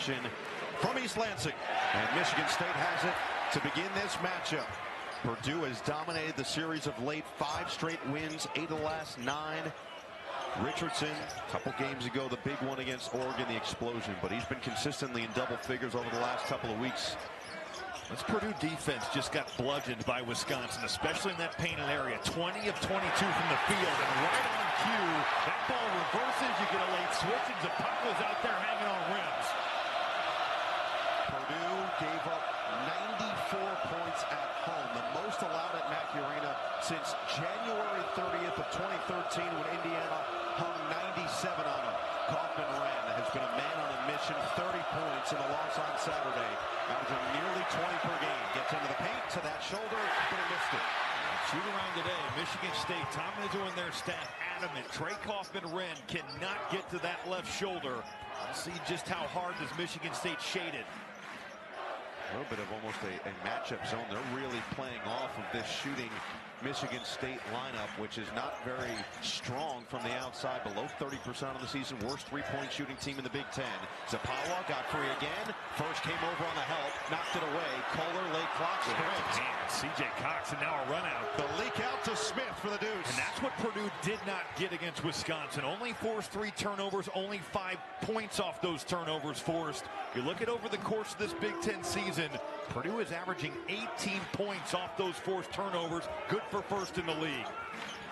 action from East Lansing. And Michigan State has it to begin this matchup. Purdue has dominated the series of late. 5 straight wins, 8 of the last 9. Richardson, a couple games ago, the big one against Oregon, the explosion. But he's been consistently in double figures over the last couple of weeks. This Purdue defense just got bludgeoned by Wisconsin, especially in that painted area. 20 of 22 from the field, and right on cue, that ball reverses. You get a late switch, and Zapawa's out there hanging on rims. Purdue gave up 94 points at home, the most allowed at Mackey Arena since January 30th of 2013 when Indiana hung 97 on them. Kaufman-Wren has been a man on a mission, 30 points in the loss on Saturday, averaging nearly 20 per game. Gets into the paint to that shoulder, but he missed it. Shoot around today, Michigan State, Tom Izzo and their staff adamant. Trey Kaufman-Wren cannot get to that left shoulder. I'll see just how hard does Michigan State shade it. A little bit of almost a matchup zone. They're really playing off of this shooting Michigan State lineup, which is not very strong from the outside, below 30% on the season. Worst three-point shooting team in the Big Ten. Zapawa got free again. First came over on the help, knocked it away. Kohler late clock sprint. C.J. Cox, and now a run out. The leak out to Smith for the deuce. And that's what Purdue did not get against Wisconsin. Only forced 3 turnovers, only 5 points off those turnovers forced. You look at over the course of this Big Ten season, Purdue is averaging 18 points off those forced turnovers. Good for first in the league.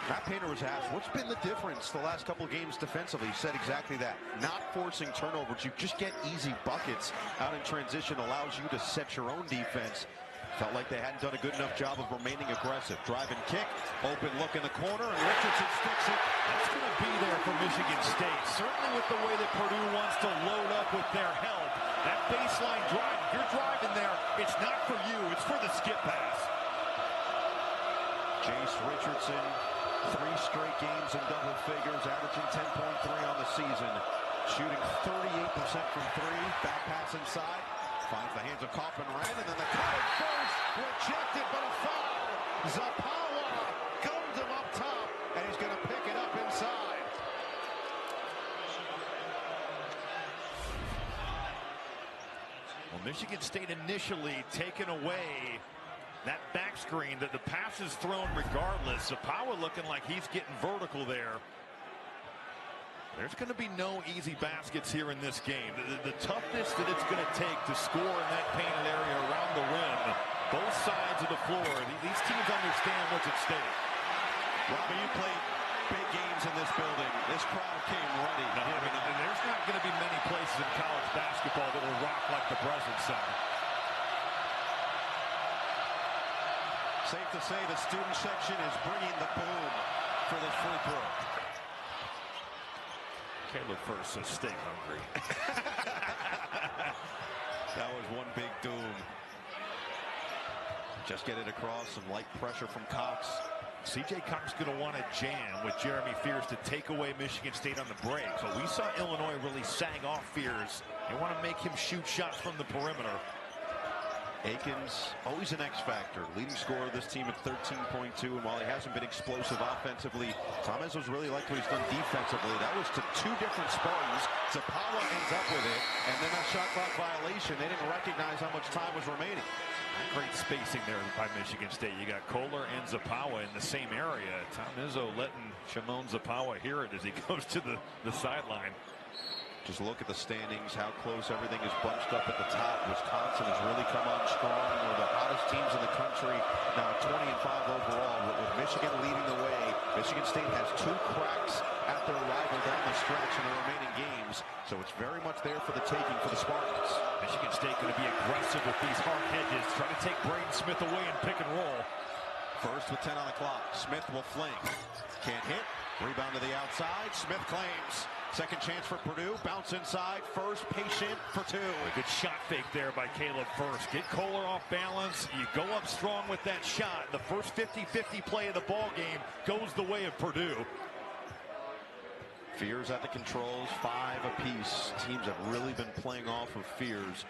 Matt Painter was asked, what's been the difference the last couple of games defensively? He said exactly that. Not forcing turnovers. You just get easy buckets out in transition, allows you to set your own defense. Felt like they hadn't done a good enough job of remaining aggressive. Drive and kick, open look in the corner, and Richardson sticks it. That's going to be there for Michigan State. Certainly with the way that Purdue wants to load up with their help. That baseline drive, if you're driving there, it's not for you, it's for the skip pass. Jace Richardson, 3 straight games in double figures, averaging 10.3 on the season. Shooting 38% from 3, back pass inside. Finds the hands of Kaufman-Wren, and then the cut first, rejected, but a foul. Zapawa gummed him up top, and he's going to pick it up inside. Well, Michigan State initially taken away that back screen, that the pass is thrown regardless. Zapawa looking like he's getting vertical there. There's going to be no easy baskets here in this game. The toughness that it's going to take to score in that painted area around the rim, both sides of the floor, these teams understand what's at stake. Robbie, you played big games in this building. This crowd came ready. And there's not going to be many places in college basketball that will rock like the Breslin Center. Safe to say the student section is bringing the boom for this free throw. Caleb first says stay hungry. That was one big doom. Just get it across, some light pressure from Cox. C.J. Cox going to want to jam with Jeremy Fears to take away Michigan State on the break. But we saw Illinois really sag off Fears. They want to make him shoot shots from the perimeter. Akins, always an X factor. Leading scorer of this team at 13.2. And while he hasn't been explosive offensively, Tom Izzo's really liked what he's done defensively. That was to 2 different sparries. Zapawa ends up with it. And then that shot clock violation. They didn't recognize how much time was remaining. Great spacing there by Michigan State. You got Kohler and Zapawa in the same area. Tom Izzo letting Shimon Zapawa hear it as he goes to the sideline. Just look at the standings, how close everything is bunched up at the top. Wisconsin has really come on strong. One of the hottest teams in the country. Now 20-5 overall. With Michigan leading the way, Michigan State has 2 cracks at their rival down the stretch in the remaining games. So it's very much there for the taking for the Spartans. Michigan State going to be aggressive with these hard hedges. Try to take Braden Smith away and pick and roll. First with 10 on the clock. Smith will fling. Can't hit. Rebound to the outside. Smith claims. Second chance for Purdue. Bounce inside. First patient for 2. A good shot fake there by Caleb First. Get Kohler off balance. You go up strong with that shot. The first 50-50 play of the ball game goes the way of Purdue. Fears at the controls. 5 apiece. Teams have really been playing off of Fears.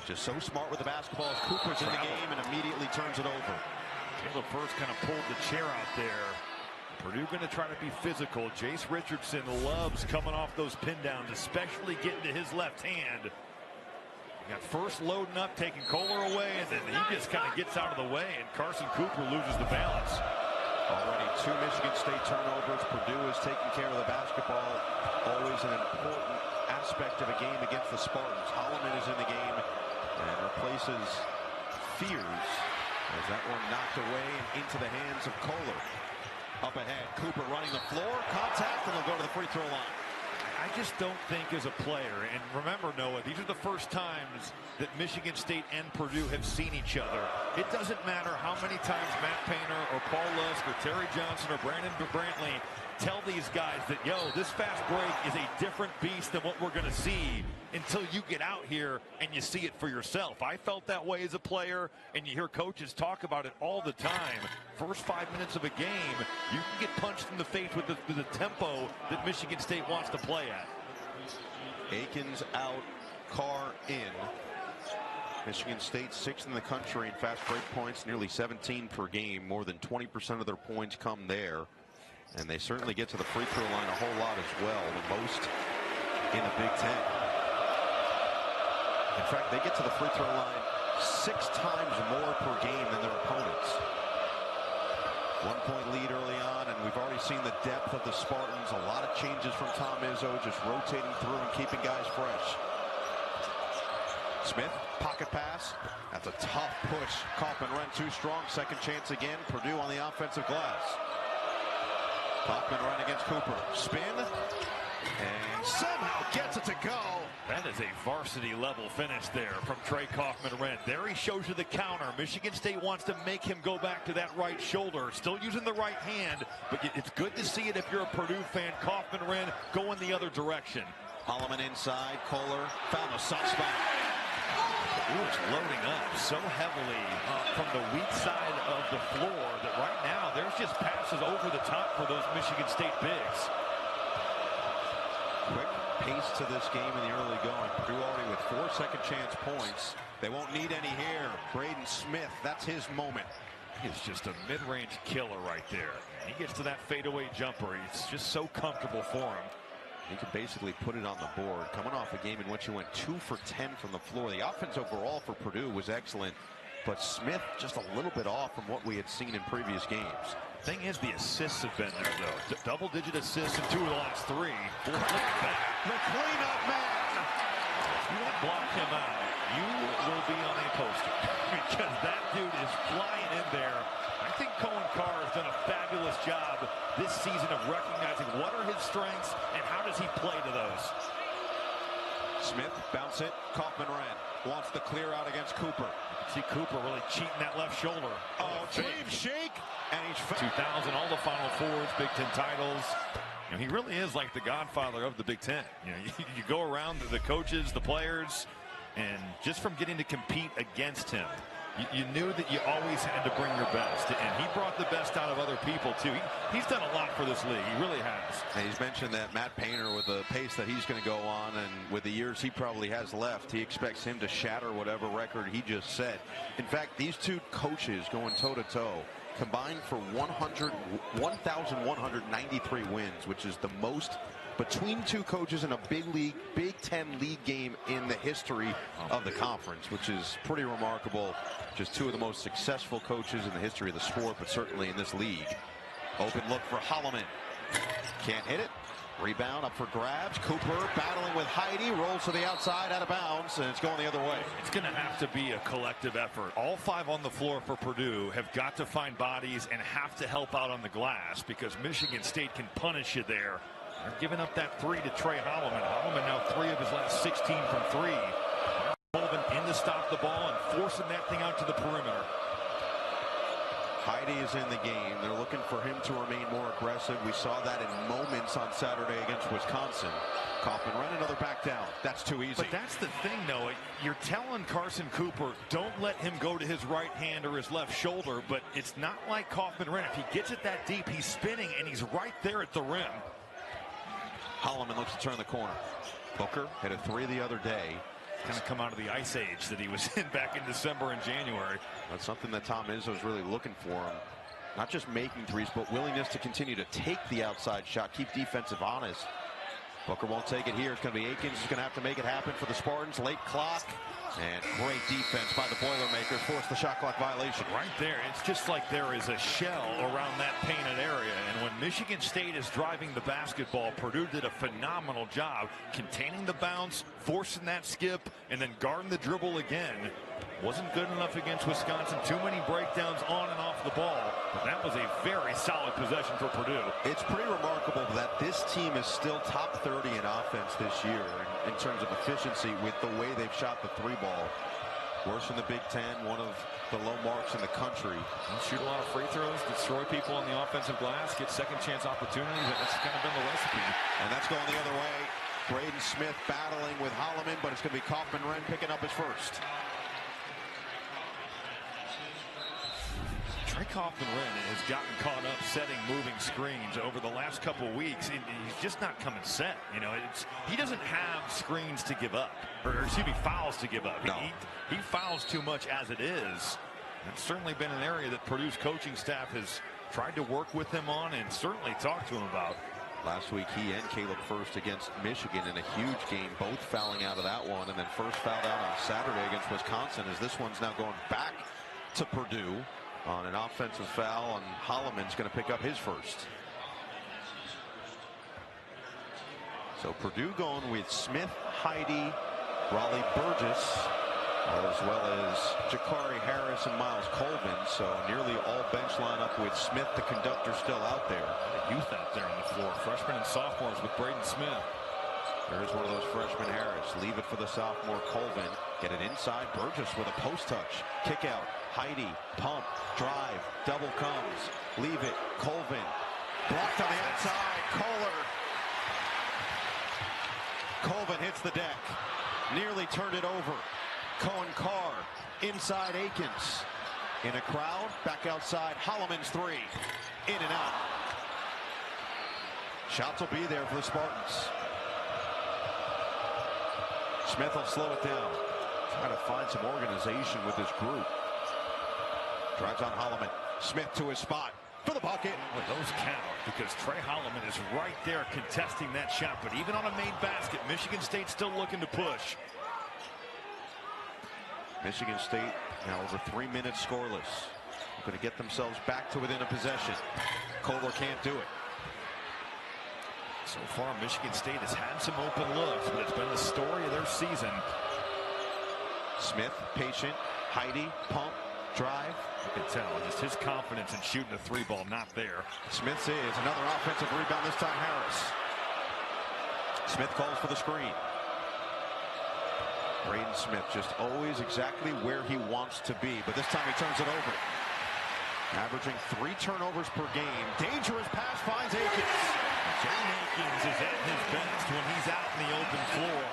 Just so smart with the basketball as Cooper's in the game and immediately turns it over. Caleb First kind of pulled the chair out there. Purdue going to try to be physical. Jace Richardson loves coming off those pin downs, especially getting to his left hand. Got first loading up, taking Kohler away, and then he just kind of gets out of the way, and Carson Cooper loses the balance. Already 2 Michigan State turnovers. Purdue is taking care of the basketball. Always an important aspect of a game against the Spartans. Holloman is in the game and replaces Fears as that one knocked away and into the hands of Kohler. Up ahead, Cooper running the floor, contact, and they'll go to the free throw line. I just don't think as a player, and remember, Noah, these are the first times that Michigan State and Purdue have seen each other. It doesn't matter how many times Matt Painter or Paul Lusk or Terry Johnson or Brandon Brantley tell these guys that, yo, this fast break is a different beast than what we're going to see until you get out here and you see it for yourself. I felt that way as a player, and you hear coaches talk about it all the time. First 5 minutes of a game, you can get punched in the face with the tempo that Michigan State wants to play at. Akins out, Carr in. Michigan State 6th in the country in fast break points, nearly 17 per game. More than 20% of their points come there. And they certainly get to the free throw line a whole lot as well, the most in the Big Ten. In fact, they get to the free throw line 6 times more per game than their opponents. 1-point lead early on, and we've already seen the depth of the Spartans. A lot of changes from Tom Izzo, just rotating through and keeping guys fresh. Smith, pocket pass. That's a tough push. Kaufman-Renn too strong. Second chance again. Purdue on the offensive glass. Kaufman-Renn against Cooper. Spin. And somehow gets it to go. That is a varsity level finish there from Trey Kaufman-Renn. There he shows you the counter. Michigan State wants to make him go back to that right shoulder. Still using the right hand, but it's good to see it if you're a Purdue fan. Kaufman-Renn going the other direction. Holloman inside. Kohler found a soft spot. Ooh, it's loading up so heavily from the weak side of the floor that right now there's just passes over the top for those Michigan State bigs. Quick pace to this game in the early going. Purdue already with 4 second chance points. They won't need any here. Braden Smith, that's his moment. He's just a mid-range killer right there. He gets to that fadeaway jumper. It's just so comfortable for him. He could basically put it on the board. Coming off a game in which he went 2 for 10 from the floor. The offense overall for Purdue was excellent, but Smith just a little bit off from what we had seen in previous games. Thing is, the assists have been there, though. Double-digit assists in 2 of the last 3. Look at that. The cleanup man. If you don't block him out, you will be on a poster because that dude is flying in there. I think Cohen Carr has done a fabulous job this season of recognizing what are his strengths and how does he play to those. Smith bounce it. Kaufman-Renn wants the clear out against Cooper. See Cooper really cheating that left shoulder. Oh, dream shake, and he's 2000, all the Final Fours, Big Ten titles. You know, he really is like the godfather of the Big Ten. You know, you go around the coaches, the players, and just from getting to compete against him, you knew that you always had to bring your best, and he brought the best out of other people too. He's done a lot for this league. He really has. And he's mentioned that Matt Painter, with the pace that he's going to go on and with the years he probably has left, he expects him to shatter whatever record he just set. In fact, these two coaches going toe-to-toe combined for 1,193 wins, which is the most between two coaches in a Big Ten league game in the history of the conference, which is pretty remarkable. Just 2 of the most successful coaches in the history of the sport, but certainly in this league. Open look for Holloman. Can't hit it. Rebound up for grabs. Cooper battling with Heidi, rolls to the outside, out of bounds, and it's going the other way. It's going to have to be a collective effort. All 5 on the floor for Purdue have got to find bodies and have to help out on the glass because Michigan State can punish you there. They're giving up that 3 to Trey Holloman. Holloman now 3 of his last 16 from 3. Sullivan in to stop the ball and forcing that thing out to the perimeter. Heidi is in the game. They're looking for him to remain more aggressive. We saw that in moments on Saturday against Wisconsin. Kaufman-Renn another back down. That's too easy. But that's the thing, Noah. You're telling Carson Cooper, don't let him go to his right hand or his left shoulder, but it's not like Kaufman-Renn. If he gets it that deep, he's spinning, and he's right there at the rim. Holloman looks to turn the corner. Booker hit a 3 the other day. Kind of come out of the ice age that he was in back in December and January. That's something that Tom Izzo is really looking for him. Not just making threes, but willingness to continue to take the outside shot, keep defensive honest. Booker won't take it here. It's going to be Akins who's going to have to make it happen for the Spartans. Late clock. And great defense by the Boilermakers, forced the shot clock violation. Right there, it's just like there is a shell around that painted area. And when Michigan State is driving the basketball, Purdue did a phenomenal job containing the bounce, forcing that skip, and then guarding the dribble again. Wasn't good enough against Wisconsin. Too many breakdowns on and off the ball. But that was a very solid possession for Purdue. It's pretty remarkable that this team is still top 30 in offense this year in terms of efficiency with the way they've shot the three ball. Worse in the Big Ten, one of the low marks in the country. Shoot a lot of free throws, destroy people on the offensive glass, get second chance opportunities, and that's kind of been the recipe. And that's going the other way. Braden Smith battling with Holloman, but it's going to be Kaufman-Renn picking up his first. Trey Kaufman-Renn has gotten caught up setting moving screens over the last couple weeks. He's just not coming set. You know, he doesn't have screens to give up, or excuse me, fouls to give up. No. He fouls too much as it is. It's certainly been an area that Purdue's coaching staff has tried to work with him on and certainly talked to him about. Last week, he and Caleb First against Michigan in a huge game, both fouling out of that one, and then First fouled out on Saturday against Wisconsin, as this one's now going back to Purdue on an offensive foul, and Holloman's going to pick up his first. So Purdue going with Smith, Heide, Raleigh Burgess, as well as Jakari Harris and Miles Colvin. So nearly all bench lineup with Smith, the conductor, still out there. The youth out there on the floor, freshmen and sophomores with Braden Smith. There's one of those freshmen, Harris. Leave it for the sophomore, Colvin. Get it inside, Burgess with a post touch. Kick out, Heide, pump, drive, double comes. Leave it, Colvin. Blocked on the outside, Kohler. Colvin hits the deck. Nearly turned it over. Cohen Carr, inside Akins. In a crowd, back outside, Holloman's three. In and out. Shots will be there for the Spartans. Smith will slow it down. Trying to find some organization with this group. Drives on Holloman. Smith to his spot for the bucket. Well, those count because Trey Holloman is right there contesting that shot. But even on a made basket, Michigan State still looking to push. Michigan State now over 3 minutes scoreless. Going to get themselves back to within a possession. Kohler can't do it. So far, Michigan State has had some open looks, but it's been the story of their season. Smith, patient. Heide, pump, drive. You can tell just his confidence in shooting the three ball not there. Smith is another offensive rebound, this time Harris. Smith calls for the screen. Braden Smith just always exactly where he wants to be, but this time he turns it over. Averaging 3 turnovers per game. Dangerous pass finds Akins. Jay Akins is at his best when he's out in the open floor.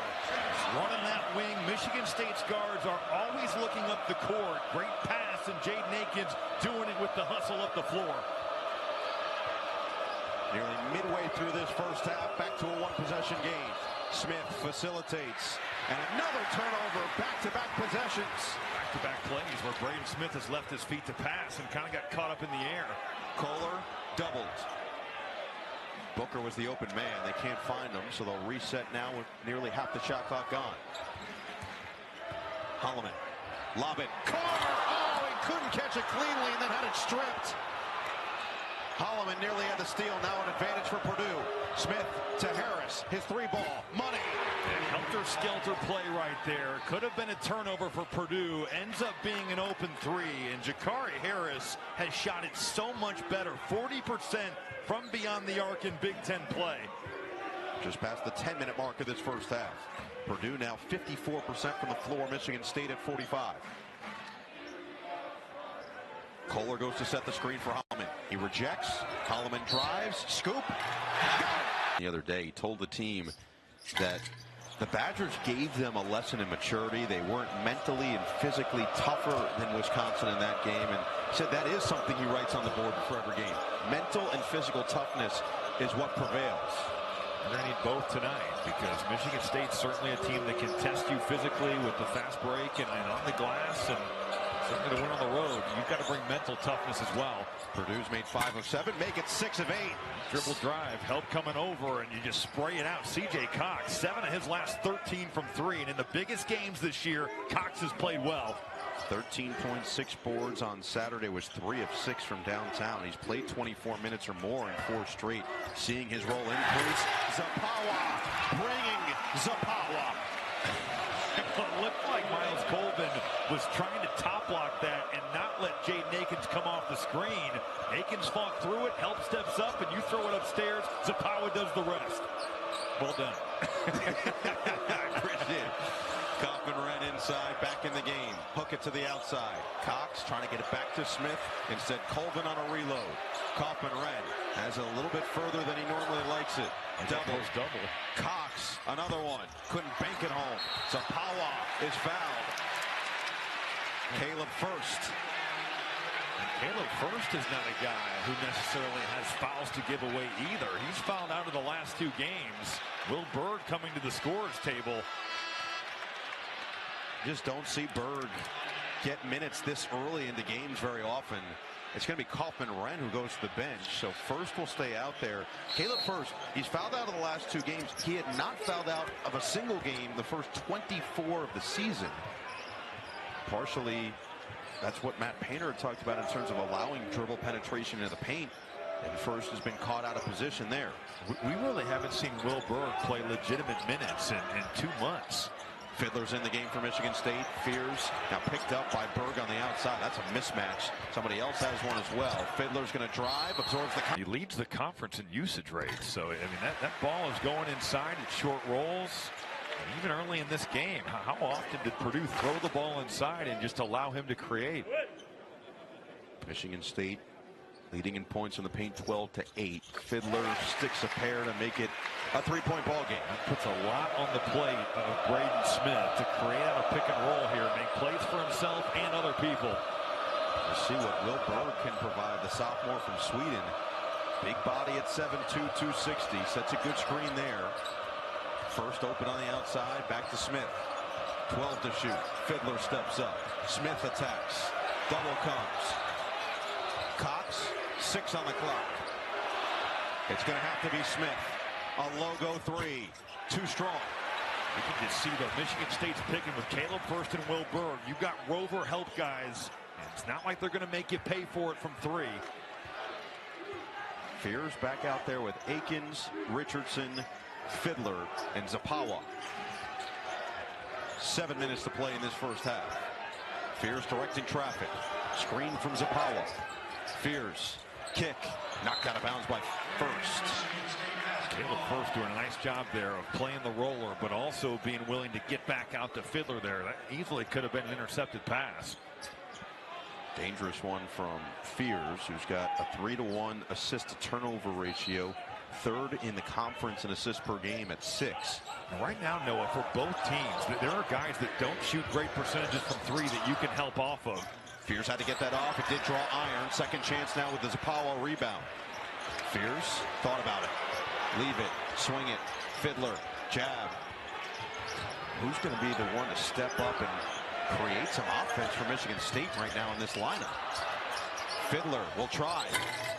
Running that wing, Michigan State's guards are always looking up the court. Great pass, and Jaden Akins doing it with the hustle up the floor. Nearly midway through this first half, back to a one-possession game. Smith facilitates, and another turnover, back-to-back possessions. Back-to-back plays where Braden Smith has left his feet to pass and kind of got caught up in the air. Kohler doubled. Booker was the open man. They can't find him, so they'll reset now with nearly half the shot clock gone. Holloman, lob it. Carr! Oh, he couldn't catch it cleanly and then had it stripped. Holloman nearly had the steal. Now an advantage for Purdue. Smith to Harris. His three ball. Money. Helter-skelter play right there. Could have been a turnover for Purdue. Ends up being an open three. And Jakari Harris has shot it so much better. 40% from beyond the arc in Big Ten play. Just past the 10-minute mark of this first half. Purdue now 54% from the floor. Michigan State at 45. Kohler goes to set the screen for Holloman. He rejects. Holloman drives. Scoop. The other day, he told the team that the Badgers gave them a lesson in maturity. They weren't mentally and physically tougher than Wisconsin in that game, and said that is something he writes on the board for every game. Mental and physical toughness is what prevails. And they need both tonight because Michigan State's certainly a team that can test you physically with the fast break and on the glass. And so Certainly to win on the road, you've got to bring mental toughness as well. Purdue's made 5 of 7, make it 6 of 8. Dribble drive, help coming over, and you just spray it out. C.J. Cox, 7 of his last 13 from 3, and in the biggest games this year, Cox has played well. 13.6 boards on Saturday, was 3 of 6 from downtown. He's played 24 minutes or more in 4 straight. Seeing his role increase. Zapawa bringing Zapawa. It looked like Miles Colvin was trying to top block that and not let Jaden Akins come off the screen. Akins fought through it, help steps up, and you throw it upstairs. Zapawa does the rest. Well done. I appreciate it. Kaufman-Renn inside, back in the game. Hook it to the outside. Cox trying to get it back to Smith. Instead, Colvin on a reload. Kaufman-Renn has a little bit further than he normally likes it. Double. Cox, another one. Couldn't bank it home. Zapawa is fouled. Caleb First. Caleb First is not a guy who necessarily has fouls to give away either. He's fouled out of the last 2 games. Will Berg coming to the scorers table. Just don't see Berg get minutes this early into games very often. It's going to be Kaufman-Renn who goes to the bench, so First will stay out there. Caleb First, he's fouled out of the last 2 games. He had not fouled out of a single game the first 24 of the season. Partially, that's what Matt Painter had talked about in terms of allowing dribble penetration into the paint. And First has been caught out of position there. We really haven't seen Will Berg play legitimate minutes in 2 months. Fiddler's in the game for Michigan State. Fears now picked up by Berg on the outside. That's a mismatch. Somebody else has one as well. Fiddler's going to drive, absorbs the. He leads the conference in usage rate. So, I mean, that ball is going inside. It's short rolls. And even early in this game, how often did Purdue throw the ball inside and just allow him to create? Michigan State leading in points in the paint 12-8. Fiddler sticks a pair to make it a 3-point ball game. That puts a lot on the plate of Braden Smith to create out a pick and roll here, make plays for himself and other people. We'll see what Will Berg can provide, the sophomore from Sweden. Big body at 7'2", 260. Sets a good screen there. First open on the outside, back to Smith. 12 to shoot. Fiddler steps up. Smith attacks. Double comes. Cox, 6 on the clock. It's going to have to be Smith. A logo 3. Too strong. You can just see what Michigan State's picking with Caleb First and Will Berg. You've got Rover help guys. And it's not like they're going to make you pay for it from 3. Fears back out there with Akins, Richardson, Fiddler, and Zapawa. 7 minutes to play in this first half. Fears directing traffic. Screen from Zapawa. Fears. Kick. Knocked out of bounds by First. Caleb First doing a nice job there of playing the roller, but also being willing to get back out to Fiddler there. That easily could have been an intercepted pass. Dangerous one from Fears, who's got a 3-to-1 assist to turnover ratio. 3rd in the conference in assists per game at 6. And right now, Noah, for both teams, there are guys that don't shoot great percentages from 3 that you can help off of. Fears had to get that off. It did draw iron. Second chance now with the Zapawa rebound. Fears thought about it. Leave it. Swing it. Fiddler. Jab. Who's going to be the one to step up and create some offense for Michigan State right now in this lineup? Fiddler will try.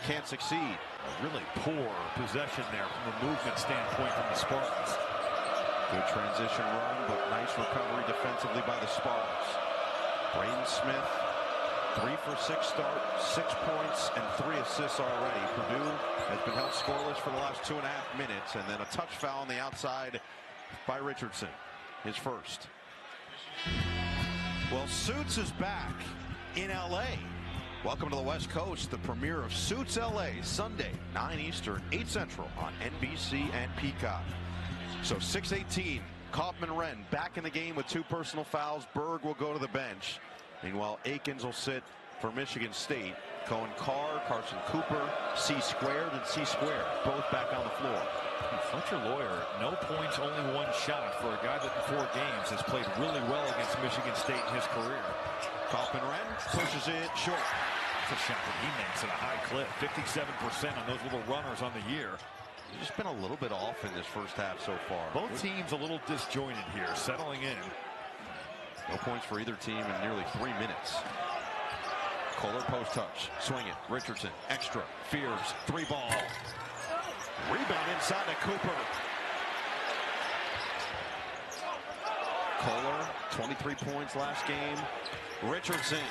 Can't succeed. A really poor possession there from a movement standpoint from the Spartans. Good transition run, but nice recovery defensively by the Spartans. Braden Smith, 3 for 6 start, 6 points and 3 assists already. Purdue has been held scoreless for the last 2.5 minutes, and then a touch foul on the outside by Richardson, his first. Well, Suits is back in LA. Welcome to the West Coast, the premiere of Suits LA, Sunday, 9 Eastern, 8 Central on NBC and Peacock. So 6:18, Kaufman-Renn back in the game with 2 personal fouls. Berg will go to the bench. Meanwhile, Akins will sit for Michigan State. Cohen Carr, Carson Cooper, C squared and C squared, both back on the floor. And Fletcher Lawyer, no points, only 1 shot for a guy that in 4 games has played really well against Michigan State in his career. Kaufman-Renn pushes it short. That's a shot that he makes at a high clip, 57% on those little runners on the year. He's just been a little bit off in this first half so far. Both teams a little disjointed here, settling in. No points for either team in nearly 3 minutes. Kohler post touch. Swing it. Richardson. Extra. Fears. 3-ball. Rebound inside to Cooper. Kohler, 23 points last game. Richardson,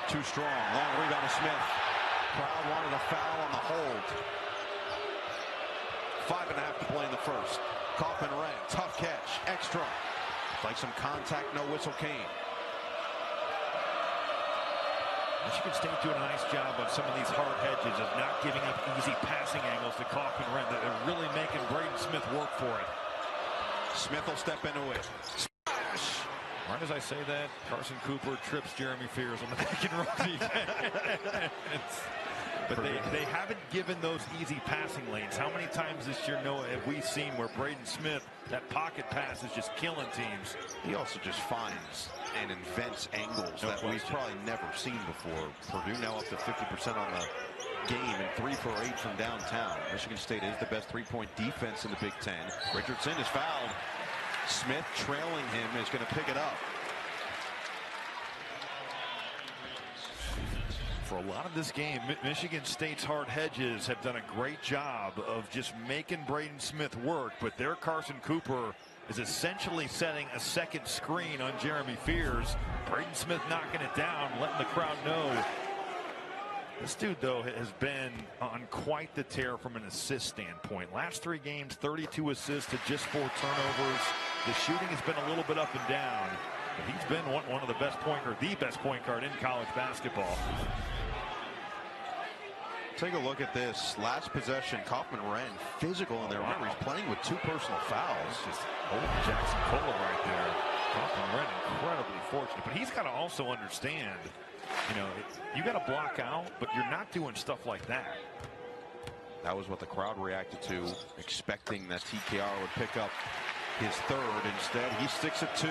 too strong. Long rebound to Smith. Crowd wanted a foul on the hold. 5.5 to play in the first. Kaufman-Renn, tough catch. Extra. Like some contact, no whistle came. Michigan State doing a nice job on some of these hard hedges of not giving up easy passing angles to Kaufman-Renn. They're really making Braden Smith work for it. Smith will step into it. Splash! Right as I say that, Carson Cooper trips Jeremy Fears on the pick and roll defense. But they haven't given those easy passing lanes. How many times this year, Noah, have we seen where Braden Smith, that pocket pass is just killing teams? He also just finds and invents angles that we've probably never seen before. Purdue now up to 50% on the game and 3 for 8 from downtown. Michigan State is the best three-point defense in the Big Ten. Richardson is fouled. Smith trailing him is going to pick it up. For a lot of this game, Michigan State's hard hedges have done a great job of just making Braden Smith work, but their Carson Cooper is essentially setting a second screen on Jeremy Fears. Braden Smith knocking it down, letting the crowd know. This dude, though, has been on quite the tear from an assist standpoint. Last 3 games, 32 assists to just 4 turnovers. The shooting has been a little bit up and down, but he's been one of the best the best point guard in college basketball. Take a look at this last possession. Kaufman-Renn physical in there. Remember, he's playing with 2 personal fouls. Just holding Jackson Kohler right there. Kaufman-Renn incredibly fortunate, but he's got to also understand, you know, you got to block out, but you're not doing stuff like that. That was what the crowd reacted to, expecting that TKR would pick up his 3rd. Instead, he sticks at 2.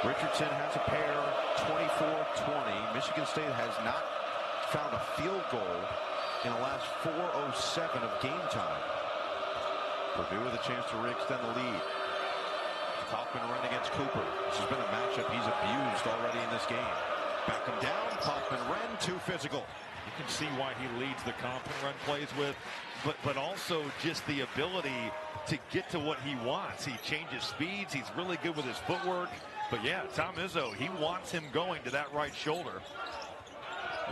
Richardson has a pair, 24-20. Michigan State has not found a field goal in the last 4:07 of game time. Purdue with a chance to re-extend the lead. Kaufman-Renn against Cooper. This has been a matchup he's abused already in this game. Back him down. Kaufman-Renn too physical. You can see why he leads the Kaufman-Renn plays with, but also just the ability to get to what he wants. He changes speeds. He's really good with his footwork. But yeah, Tom Izzo, he wants him going to that right shoulder.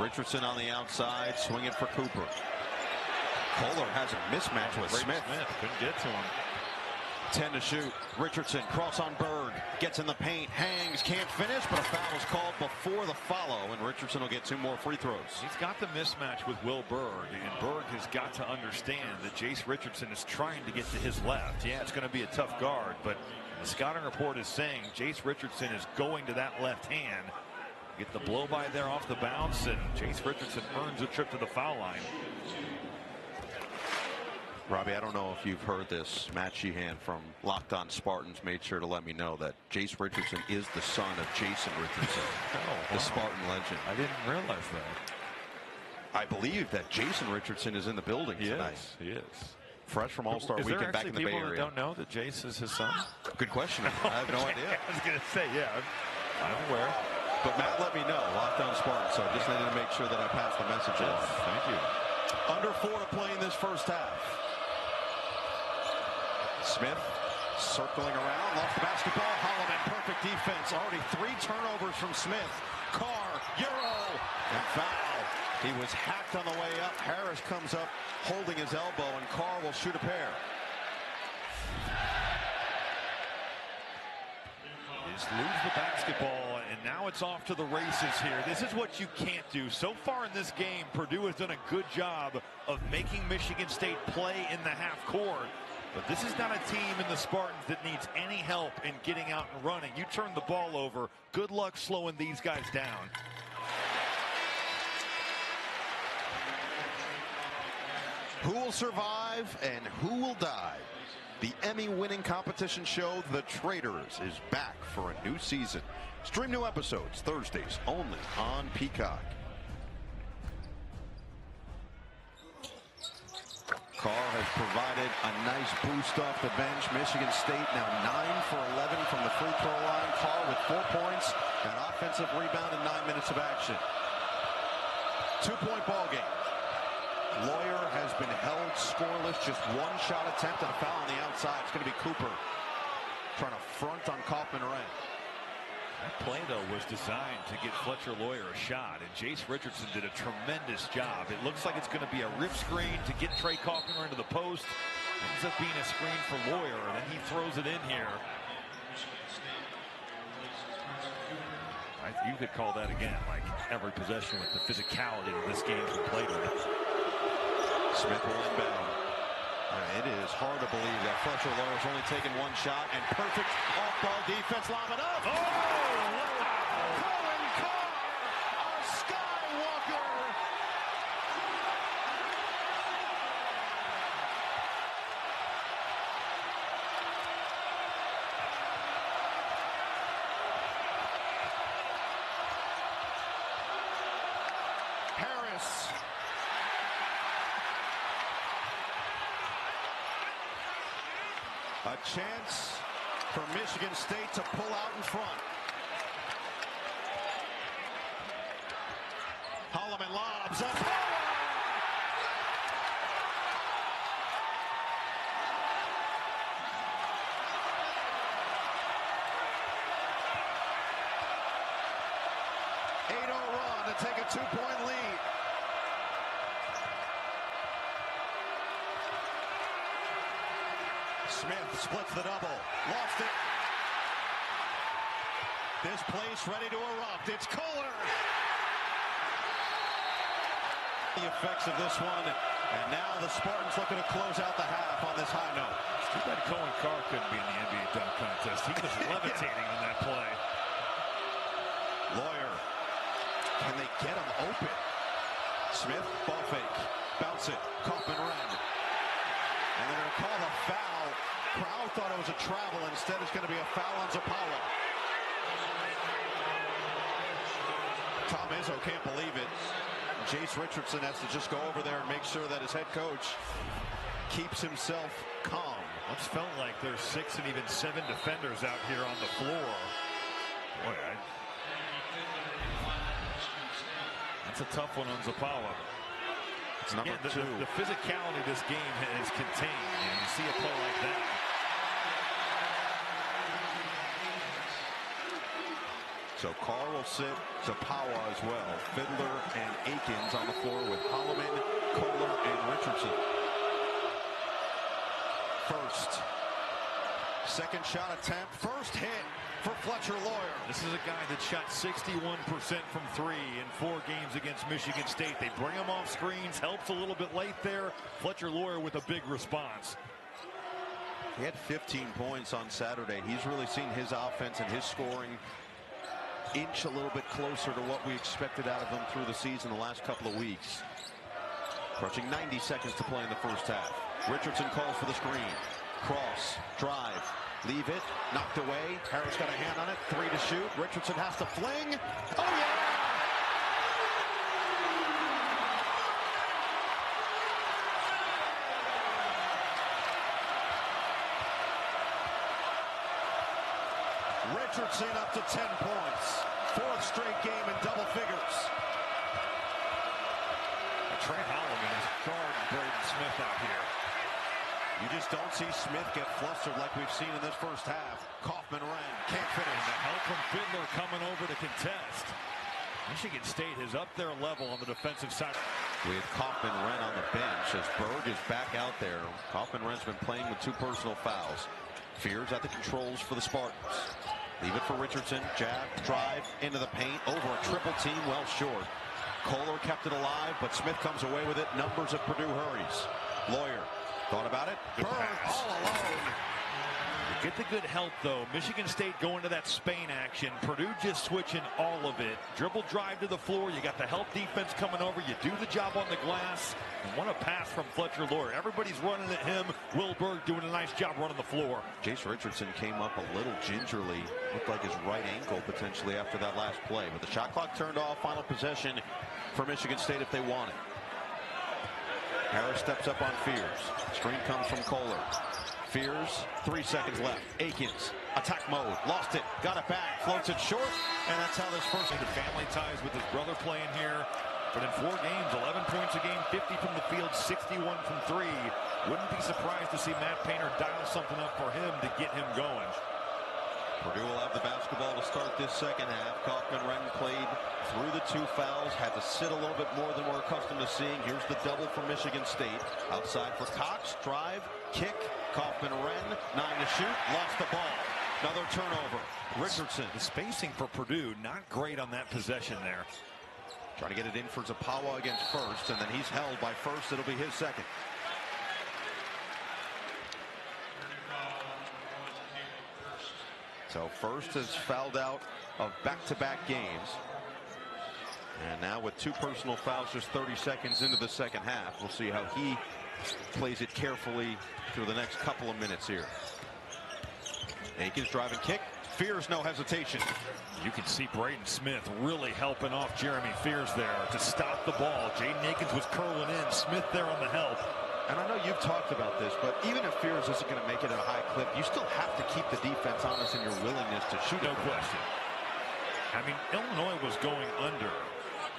Richardson on the outside, swinging for Cooper. Kohler has a mismatch with Smith. Couldn't get to him. 10 to shoot. Richardson cross on Berg, gets in the paint, hangs, can't finish, but a foul is called before the follow, and Richardson will get 2 more free throws. He's got the mismatch with Will Berg, and Berg has got to understand that Jace Richardson is trying to get to his left. Yeah, it's going to be a tough guard, but the scouting report is saying Jace Richardson is going to that left hand. Get the blow by there off the bounce, and Jace Richardson earns a trip to the foul line. Robbie, I don't know if you've heard this. Matt Sheehan from Locked On Spartans made sure to let me know that Jace Richardson is the son of Jason Richardson, the Spartan legend. I didn't realize that. I believe that Jason Richardson is in the building tonight. He is. Fresh from All-Star Weekend back in the Bay Area. Is there actually people that don't know that Jace is his son? Good question. I have no idea. I was going to say, yeah, I'm aware. But Matt let me know, Locked On Spartans, so I just needed to make sure that I passed the message on. Thank you. Under 4 to play in this first half. Smith circling around, lost the basketball. Holloman, perfect defense. Already 3 turnovers from Smith. Carr, Euro, and foul. He was hacked on the way up. Harris comes up holding his elbow, and Carr will shoot a pair. Just lose the basketball, and now it's off to the races here. This is what you can't do. So far in this game, Purdue has done a good job of making Michigan State play in the half court. But this is not a team in the Spartans that needs any help in getting out and running. You turn the ball over. Good luck slowing these guys down. Who will survive and who will die? The Emmy-winning competition show, The Traitors, is back for a new season. Stream new episodes Thursdays only on Peacock. Carr has provided a nice boost off the bench. Michigan State now 9 for 11 from the free throw line. Carr with 4 points, an offensive rebound in 9 minutes of action. 2-point ball game. Lawyer has been held scoreless, just one shot attempt and a foul on the outside. It's going to be Cooper trying to front on Kaufman-Renn. That play, though, was designed to get Fletcher Lawyer a shot, and Jace Richardson did a tremendous job. It looks like it's going to be a rip screen to get Trey Kaufman-Renn to the post. Ends up being a screen for Lawyer, and then he throws it in here. You could call that, again, like every possession with the physicality that this game's been played with. Smith will inbound. It is hard to believe that Fletcher Lawyer's only taken one shot, and perfect off-ball defense. Lob it up. Oh! Cohen Carr, our Skywalker. Harris. A chance for Michigan State to pull out in front. Holloman lobs up. Run to take a 2-point lead. Smith splits the double. Lost it. This place ready to erupt. It's Kohler. The effects of this one. And now the Spartans looking to close out the half on this high note. It's too bad Cohen Carr couldn't be in the NBA dunk contest. He was levitating on that play. Lawyer. Can they get him open? Smith, ball fake. Bounce it. Kaufman-Renn. And they're going to call the foul. Crowd thought it was a travel. Instead, it's going to be a foul on Zapala. Tom Izzo can't believe it. Jace Richardson has to just go over there and make sure that his head coach keeps himself calm. It's felt like there's 6 and even 7 defenders out here on the floor. Boy, that's a tough one on Zapala. It's number 2. The physicality of this game is contained. You see a play like that. So Carr will sit, Zapala as well. Fiddler and Akins on the floor with Holloman, Kohler, and Richardson. First. Second shot attempt. First hit for Fletcher Lawyer. This is a guy that shot 61% from 3 in 4 games against Michigan State. They bring him off screens. Helps a little bit late there. Fletcher Lawyer with a big response. He had 15 points on Saturday. He's really seen his offense and his scoring inch a little bit closer to what we expected out of him through the season the last couple of weeks. Approaching 90 seconds to play in the first half. Richardson calls for the screen. Cross, drive, leave it, knocked away. Harris got a hand on it, 3 to shoot. Richardson has to fling. Oh yeah! Richardson up to 10 points. 4th straight game in double figures. Trey Holloman is guarding Braden Smith out here. You just don't see Smith get flustered like we've seen in this first half. Kaufman-Renn can't finish. And the help from Fiddler coming over to contest. Michigan State is up their level on the defensive side. With Kaufman-Renn on the bench as Berg is back out there. Kaufman-Renn's been playing with 2 personal fouls. Fears at the controls for the Spartans. Leave it for Richardson. Jab, drive into the paint. Over a triple team, well short. Kohler kept it alive, but Smith comes away with it. Numbers at Purdue hurries. Lawyer thought about it. Good Berg pass. all alone. Get the good help, though. Michigan State going to that Spain action. Purdue just switching all of it. Dribble drive to the floor. You got the help defense coming over. You do the job on the glass. And what a pass from Fletcher Lawyer. Everybody's running at him. Will Berg doing a nice job running the floor. Jace Richardson came up a little gingerly. Looked like his right ankle potentially after that last play. But the shot clock turned off. Final possession for Michigan State if they want it. Harris steps up on Fears. Screen comes from Kohler. Fears, 3 seconds left. Akins, attack mode, lost it, got it back, floats it short, and that's how this first. The family ties with his brother playing here. But in 4 games, 11 points a game, 50 from the field, 61 from 3. Wouldn't be surprised to see Matt Painter dial something up for him to get him going. Purdue will have the basketball to start this second half. Kaufman-Renn played through the 2 fouls, had to sit a little bit more than we're accustomed to seeing. Here's the double for Michigan State. Outside for Cox, drive, kick. Kaufman-Renn, 9 to shoot, lost the ball. Another turnover. Richardson. The spacing for Purdue, not great on that possession there. Trying to get it in for Zapawa against First, and then he's held by First. It'll be his second. So First has fouled out of back-to-back games. And now with 2 personal fouls just 30 seconds into the second half, we'll see how he plays it carefully through the next couple of minutes here. Akins driving kick. Fears no hesitation. You can see Braden Smith really helping off Jeremy Fears there to stop the ball. Jaden Akins was curling in. Smith there on the help. And I know you've talked about this, but even if Fears isn't going to make it at a high clip, you still have to keep the defense honest in your willingness to shoot. No question. I mean, Illinois was going under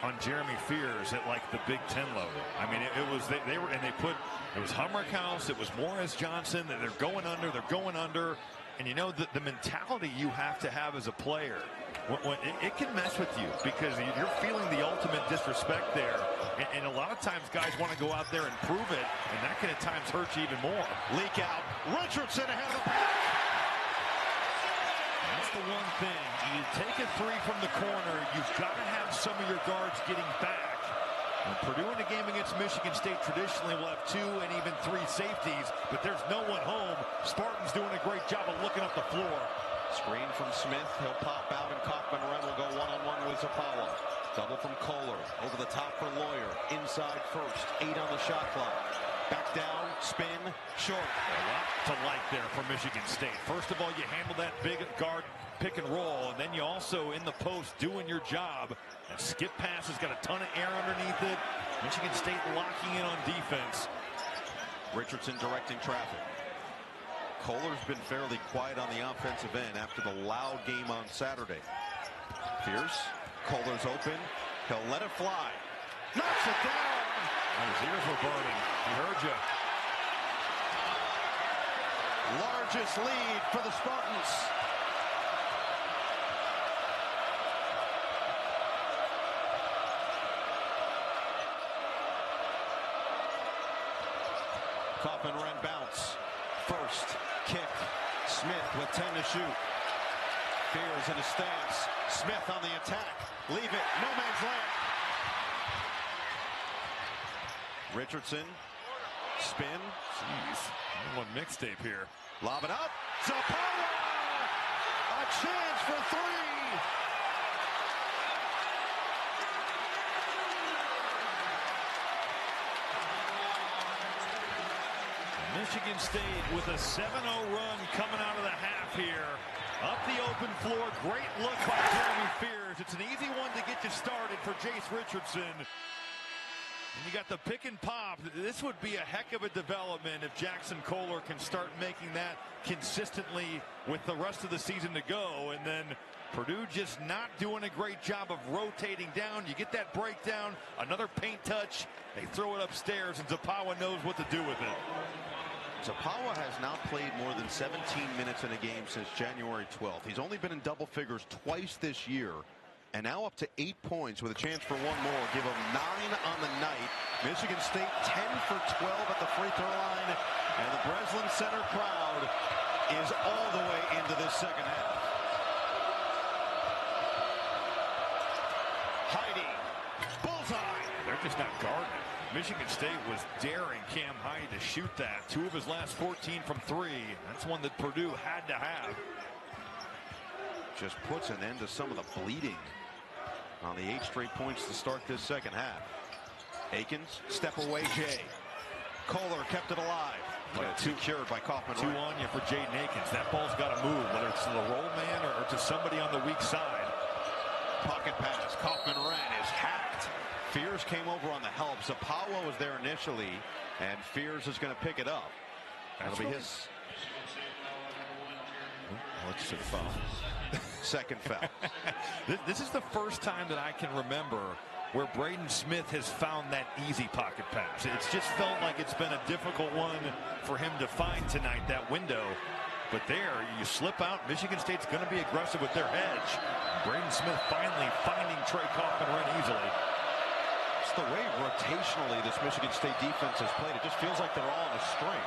on Jeremy Fears at like the Big Ten level. I mean, it was they were, and they put, it was Hummerkaus, it was Morris Johnson, that they're going under. And you know, the mentality you have to have as a player, when it can mess with you because you're feeling the ultimate disrespect there. And a lot of times guys want to go out there and prove it, and that can at times hurt you even more. Leak out. Richardson ahead of the pack. That's the one thing. You take a 3 from the corner, you've got to have some of your guards getting back. And Purdue in a game against Michigan State traditionally will have 2 and even 3 safeties, but there's no one home. Spartans doing a great job of looking up the floor. Screen from Smith. He'll pop out, and Kaufman-Renn will go one-on-one with Zapawa. Double from Kohler. Over the top for Lawyer. Inside First. 8 on the shot clock. Back down. Spin. Short. A lot to like there for Michigan State. First of all, you handle that big guard pick and roll, and then you also in the post doing your job. And skip pass has got a ton of air underneath it. Michigan State locking in on defense. Richardson directing traffic. Kohler's been fairly quiet on the offensive end after the loud game on Saturday. Fierce. Kohler's open. He'll let it fly. Knocks it down. Oh, his ears were burning. He heard you. Largest lead for the Spartans. Kaufman-Renn bounce. First kick. Smith with 10 to shoot. Fears in a stance. Smith on the attack. Leave it. No man's land. Richardson. Spin. Jeez. One mixtape here. Lob it up. Zapawa! A chance for 3. Michigan State with a 7-0 run coming out of the half here. Up the open floor. Great look by Jeremy Fears. It's an easy one to get you started for Jace Richardson. And you got the pick and pop. This would be a heck of a development if Jackson Kohler can start making that consistently with the rest of the season to go. And then Purdue just not doing a great job of rotating down. You get that breakdown, another paint touch. They throw it upstairs, and Zapawa knows what to do with it. Zapawa has now played more than 17 minutes in a game since January 12th. He's only been in double figures twice this year, and now up to 8 points with a chance for one more. Give him 9 on the night. Michigan State 10 for 12 at the free throw line, and the Breslin Center crowd is all the way into this second half. Heidi, bullseye. They're just not guarding. Michigan State was daring Cam Hyde to shoot that. 2 of his last 14 from 3. That's one that Purdue had to have. Just puts an end to some of the bleeding on the 8 straight points to start this second half. Akins, step away, Jay. Kohler kept it alive. But secured by Kaufman-Renn. 2 on you for Jaden Akins. That ball's got to move, whether it's to the roll man or to somebody on the weak side. Pocket pass. Kaufman-Renn is hacked. Fears came over on the help. Zapawa was there initially, and Fears is going to pick it up. That'll be his. Let's see the foul. Second foul. This is the first time that I can remember where Braden Smith has found that easy pocket pass. It's just felt like it's been a difficult one for him to find tonight, that window. But there, you slip out. Michigan State's going to be aggressive with their hedge. Braden Smith finally finding Trey Kaufman easily. It's the way rotationally this Michigan State defense has played. It just feels like they're all on a string.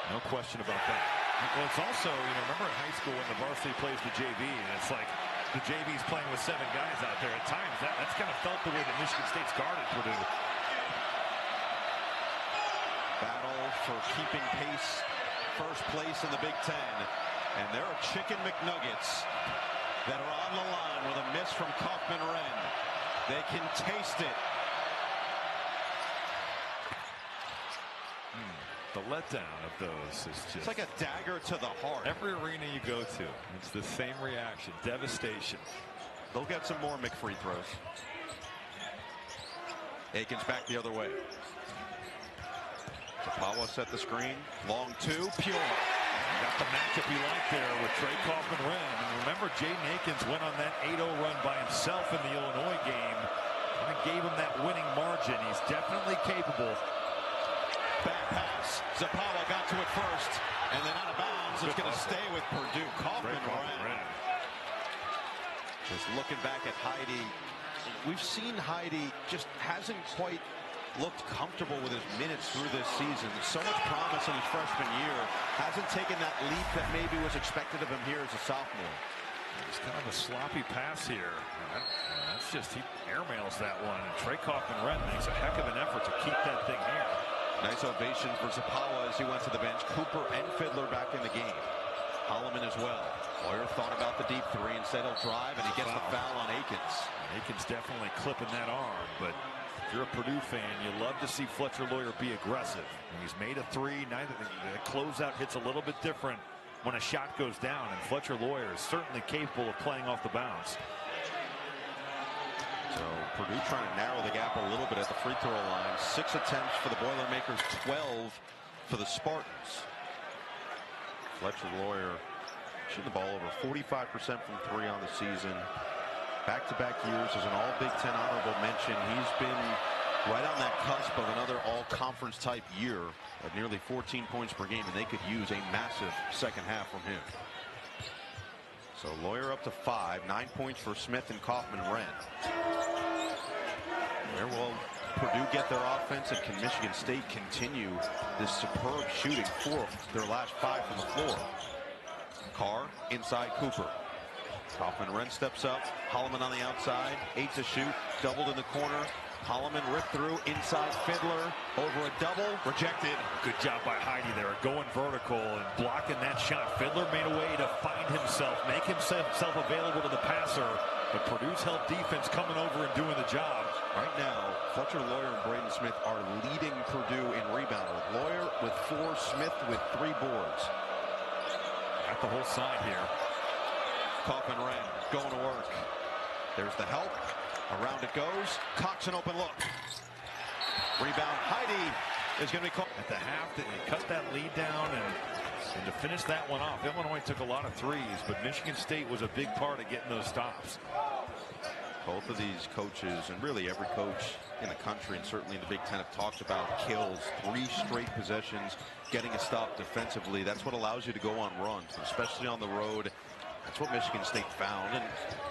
No question about that. Well, it's also, remember in high school when the varsity plays the JV, and it's like the JV's playing with 7 guys out there. At times, that's kind of felt the way that Michigan State's guarded Purdue. Battle for keeping pace. First place in the Big Ten. And there are Chicken McNuggets that are on the line with a miss from Kaufman-Renn. They can taste it. The letdown of those is just... It's like a dagger to the heart. Every arena you go to, it's the same reaction. Devastation. They'll get some more McFree throws. Aikens back the other way. Zapawa set the screen. Long 2. Pure. Got the matchup he liked there with Trey Kaufman-Renn. And remember, Jaden Aikens went on that 8-0 run by himself in the Illinois game. And it gave him that winning margin. He's definitely capable. Back pass. Zapawa got to it first. And then out of bounds. It's going to stay with Purdue. Kaufman-Renn. Just looking back at Heide. We've seen Heide just hasn't quite looked comfortable with his minutes through this season. So much promise in his freshman year. Hasn't taken that leap that maybe was expected of him here as a sophomore. It's kind of a sloppy pass here. That's just, he airmails that one. And Trey Kaufman-Renn makes a heck of an effort to keep that thing here. Nice ovation for Zapawa as he went to the bench. Cooper and Fiddler back in the game. Holloman as well. Lawyer thought about the deep 3 and said he'll drive, and he gets the foul on Aikens. Aikens definitely clipping that arm, but if you're a Purdue fan, you love to see Fletcher Lawyer be aggressive. And he's made a 3. Neither the closeout hits a little bit different when a shot goes down, and Fletcher Lawyer is certainly capable of playing off the bounce. So Purdue trying to narrow the gap a little bit at the free throw line. 6 attempts for the Boilermakers, 12 for the Spartans. Fletcher Lawyer shooting the ball over 45% from 3 on the season. Back-to-back years as an all Big Ten honorable mention. He's been right on that cusp of another all-conference type year at nearly 14 points per game, and they could use a massive second half from him. So Lawyer up to 5, 9 points for Smith and Kaufman-Renn. Where will Purdue get their offense, and can Michigan State continue this superb shooting? 4 of their last 5 from the floor. Carr inside Cooper. Kaufman-Renn steps up. Holloman on the outside. 8 to shoot. Doubled in the corner. Holloman ripped through inside Fiddler. Over a double. Rejected. Good job by Heide there, going vertical and blocking that shot. Fiddler made a way to find himself, make himself available to the passer. But Purdue's help defense coming over and doing the job. Right now, Fletcher Lawyer and Braden Smith are leading Purdue in rebounding. Lawyer with 4, Smith with 3 boards. Got the whole side here. Kaufman-Renn going to work. There's the help. Around it goes. Cox an open look. Rebound. Heide is going to be called. At the half, they cut that lead down, and to finish that one off, Illinois took a lot of 3s, but Michigan State was a big part of getting those stops. Both of these coaches, and really every coach in the country, and certainly in the Big Ten, have talked about kills. 3 straight possessions, getting a stop defensively. That's what allows you to go on runs, especially on the road. That's what Michigan State found, and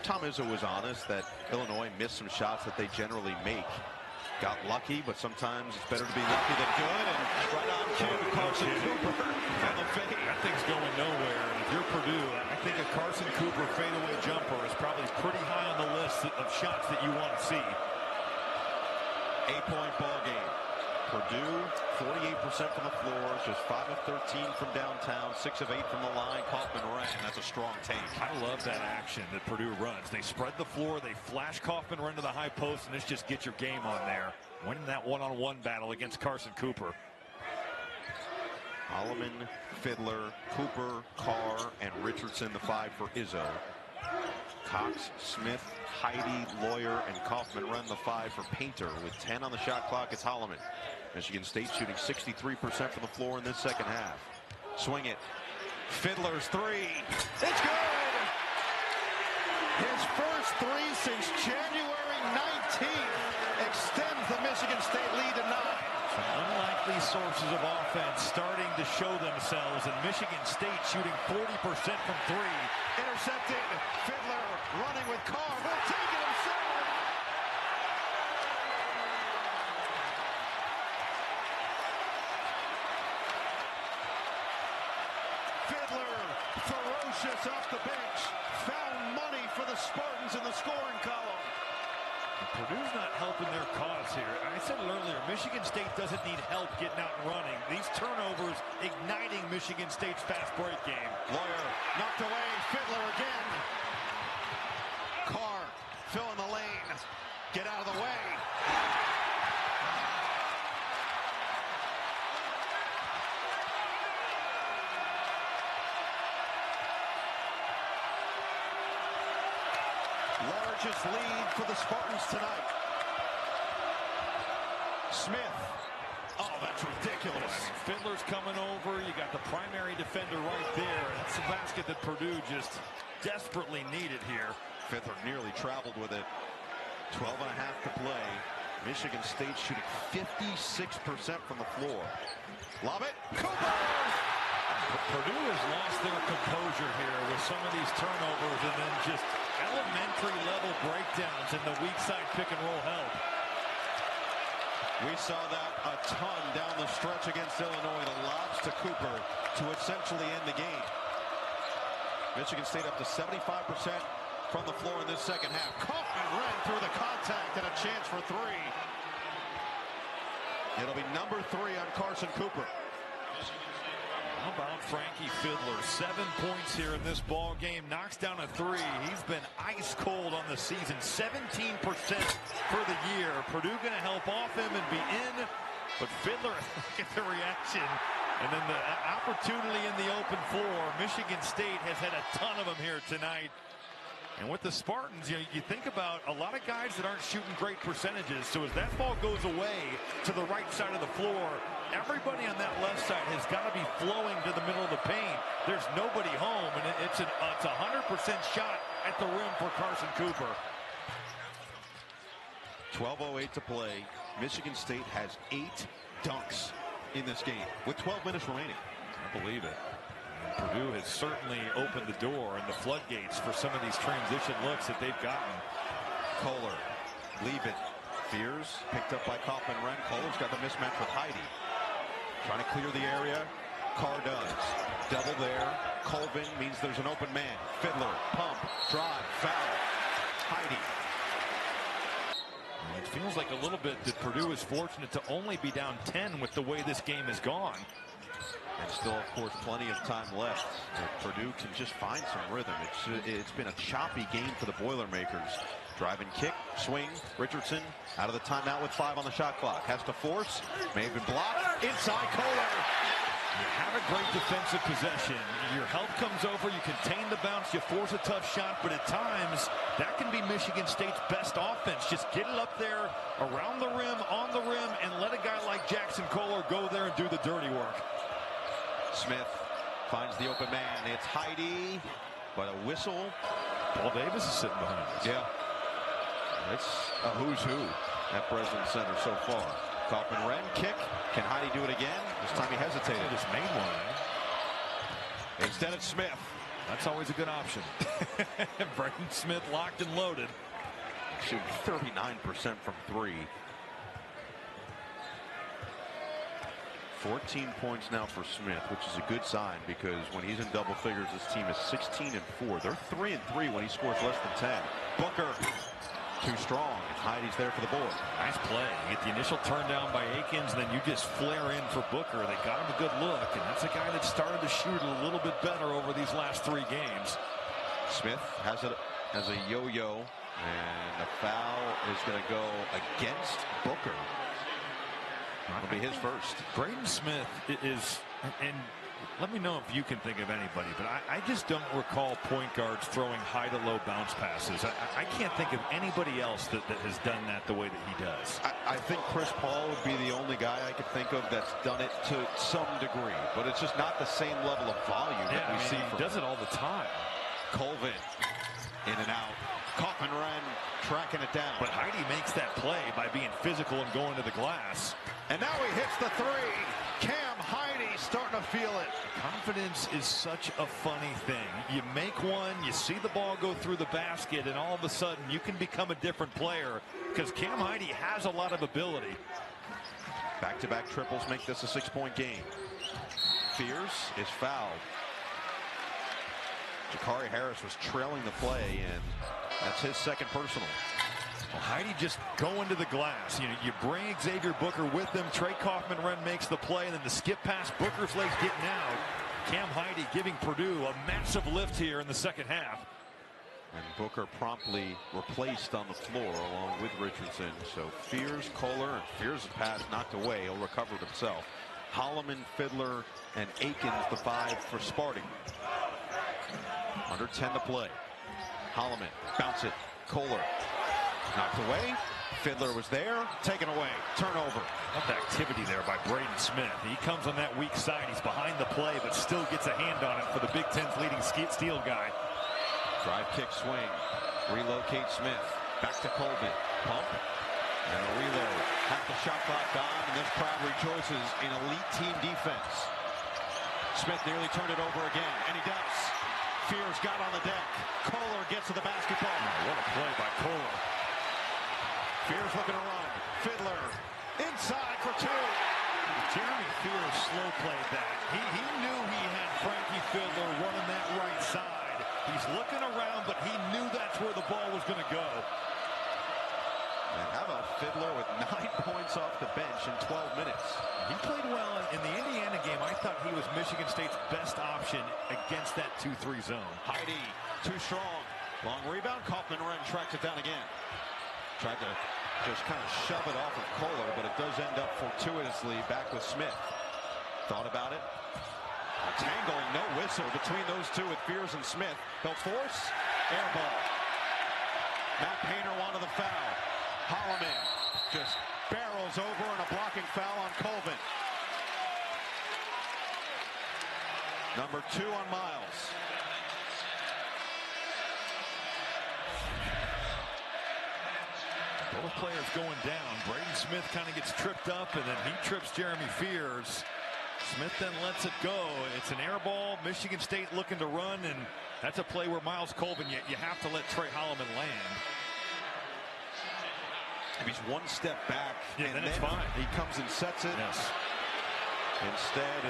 Tom Izzo was honest that Illinois missed some shots that they generally make. Got lucky, but sometimes it's better to be lucky than good, and right on cue, Carson Cooper on the fade. That thing's going nowhere, and if you're Purdue, I think a Carson Cooper fadeaway jumper is probably pretty high on the list of shots that you want to see. 8-point ball game. Purdue, 48% from the floor, just 5 of 13 from downtown, 6 of 8 from the line. Kaufman-Renn, that's a strong take. I love that action that Purdue runs. They spread the floor, they flash Kaufman-Renn to the high post, and it's just get your game on there. Winning that one-on-one battle against Carson Cooper. Holloman, Fiddler, Cooper, Carr, and Richardson, the 5 for Izzo. Cox, Smith, Heide, Lawyer, and Kaufman-Renn, the 5 for Painter. With 10 on the shot clock, it's Holloman. Michigan State shooting 63% from the floor in this second half. Swing it. Fiddler's 3. It's good! His first 3 since January 19th. sources of offense starting to show themselves, and Michigan State shooting 40% from three. Intercepted. Fiddler running with Carr. Will take it himself. Fiddler, ferocious off the bench. Found money for the Spartans in the scoring column. Purdue's not helping their cause here. I said it earlier, Michigan State doesn't need help getting out and running. These turnovers igniting Michigan State's fast break game. Lawyer knocked away. Fiddler again. Carr filling the lane. Get out of the way. Largest lead for the Spartans tonight. Smith. Oh, that's ridiculous. Fiddler's coming over. You got the primary defender right there. That's the basket that Purdue just desperately needed here. Fiddler nearly traveled with it. 12 and a half to play. Michigan State shooting 56% from the floor. Lob it. Cooper! Purdue has lost their composure here with some of these turnovers and then just elementary level breakdowns in the weak side pick and roll help. We saw that a ton down the stretch against Illinois. The lobs to Cooper to essentially end the game. Michigan State up to 75% from the floor in this second half. Kaufman ran through the contact and a chance for three. It'll be number 3 on Carson Cooper. How about Frankie Fiddler? 7 points here in this ball game. Knocks down a 3. He's been ice cold on the season. 17% for the year. Purdue going to help off him and be in. But Fiddler, look at the reaction. And then the opportunity in the open floor. Michigan State has had a ton of them here tonight. And with the Spartans, you think about a lot of guys that aren't shooting great percentages. So as that ball goes away to the right side of the floor, everybody on that left side has got to be flowing to the middle of the paint. There's nobody home, and it's a 100% shot at the rim for Carson Cooper. 12:08 to play. Michigan State has 8 dunks in this game with 12 minutes remaining. I believe it. Purdue has certainly opened the door and the floodgates for some of these transition looks that they've gotten. Kohler, leave it. Fears, picked up by Kaufman-Renn. Kohler's got the mismatch with Heidi. Trying to clear the area. Carr does. Double there. Colvin means there's an open man. Fiddler, pump, drive, foul. Heidi. It feels like a little bit that Purdue is fortunate to only be down 10 with the way this game has gone. And still, of course, plenty of time left. Purdue can just find some rhythm. It's been a choppy game for the Boilermakers. Drive and kick, swing. Richardson out of the timeout with 5 on the shot clock. Has to force. May have been blocked. Inside Kohler. You have a great defensive possession. Your help comes over. You contain the bounce. You force a tough shot. But at times, that can be Michigan State's best offense. Just get it up there, around the rim, on the rim, and let a guy like Jackson Kohler go there and do the dirty work. Smith finds the open man. It's Heidi, but a whistle. Paul Davis is sitting behind us. Yeah. It's a who's who at Breslin Center so far. Kaufman-Renn kick. Can Heidi do it again? This time he hesitated. He just made one. Instead it's Smith. That's always a good option. Braden Smith locked and loaded. Shooting 39% from 3. 14 points now for Smith, which is a good sign because when he's in double figures, this team is 16-4. They're 3-3 when he scores less than 10. Booker, too strong. And Heidi's there for the board. Nice play. You get the initial turn down by Akins, and then you just flare in for Booker. They got him a good look, and that's a guy that started to shoot a little bit better over these last 3 games. Smith has it as a yo-yo, and the foul is going to go against Booker. It'll be his first. Braden Smith is, and let me know if you can think of anybody, but I just don't recall point guards throwing high to low bounce passes. I can't think of anybody else that has done that the way that he does. I think Chris Paul would be the only guy I could think of that's done it to some degree, but it's just not the same level of volume that we see. He does it all the time. Colvin in and out. Kaufman-Renn tracking it down. But Heidi makes that play by being physical and going to the glass. And now he hits the three. Cam Heidi starting to feel it. Confidence is such a funny thing. You make one, you see the ball go through the basket, and all of a sudden you can become a different player because Cam Heidi has a lot of ability. Back-to-back triples make this a 6-point game. Fears is fouled. Jakari Harris was trailing the play, and that's his second personal. Well, Heidi just going to the glass. You bring Xavier Booker with them. Trey Kaufman makes the play, and then the skip pass. Booker's legs getting out. Cam Heidi giving Purdue a massive lift here in the second half. And Booker promptly replaced on the floor along with Richardson. So Fears, Kohler, and Fears' pass knocked away. He'll recover it himself. Holloman, Fiddler, and Akins the 5 for Sparty. Under 10 to play. Holloman, bounce it. Kohler, knocked away. Fiddler was there, taken away. Turnover. Enough activity there by Braden Smith. He comes on that weak side. He's behind the play, but still gets a hand on it for the Big Ten's leading steal guy. Drive kick swing. Relocate Smith. Back to Colvin. Pump. And a reload. Half the shot clock gone, and this crowd rejoices in elite team defense. Smith nearly turned it over again, and he does. Fears got on the deck. Kohler gets to the basketball. Oh, what a play by Kohler. Fears looking to run. Fiddler inside for 2. Jeremy Fears slow played that. He knew he had Frankie Fiddler running that right side. He's looking around, but he knew that's where the ball was going to go. And how about Fiddler with 9 points off the bench in 12 minutes? He played well in the Indiana game. I thought he was Michigan State's best option against that 2-3 zone. Heidi, too strong. Long rebound. Kaufman tracks it down again. Tried to just kind of shove it off of Kohler, but it does end up fortuitously back with Smith. Thought about it. A tangling, no whistle between those two with Fears and Smith. They'll force. Air ball. Matt Painter wanted the foul. Holloman just barrels over and a blocking foul on Colvin. Number 2 on Miles. Both players going down. Braden Smith kind of gets tripped up, and then he trips Jeremy Fears. Smith then lets it go. It's an air ball. Michigan State looking to run, and that's a play where Miles Colvin, you have to let Trey Holloman land. If he's one step back, yeah, and then it's fine. He comes and sets it. Yes. Instead,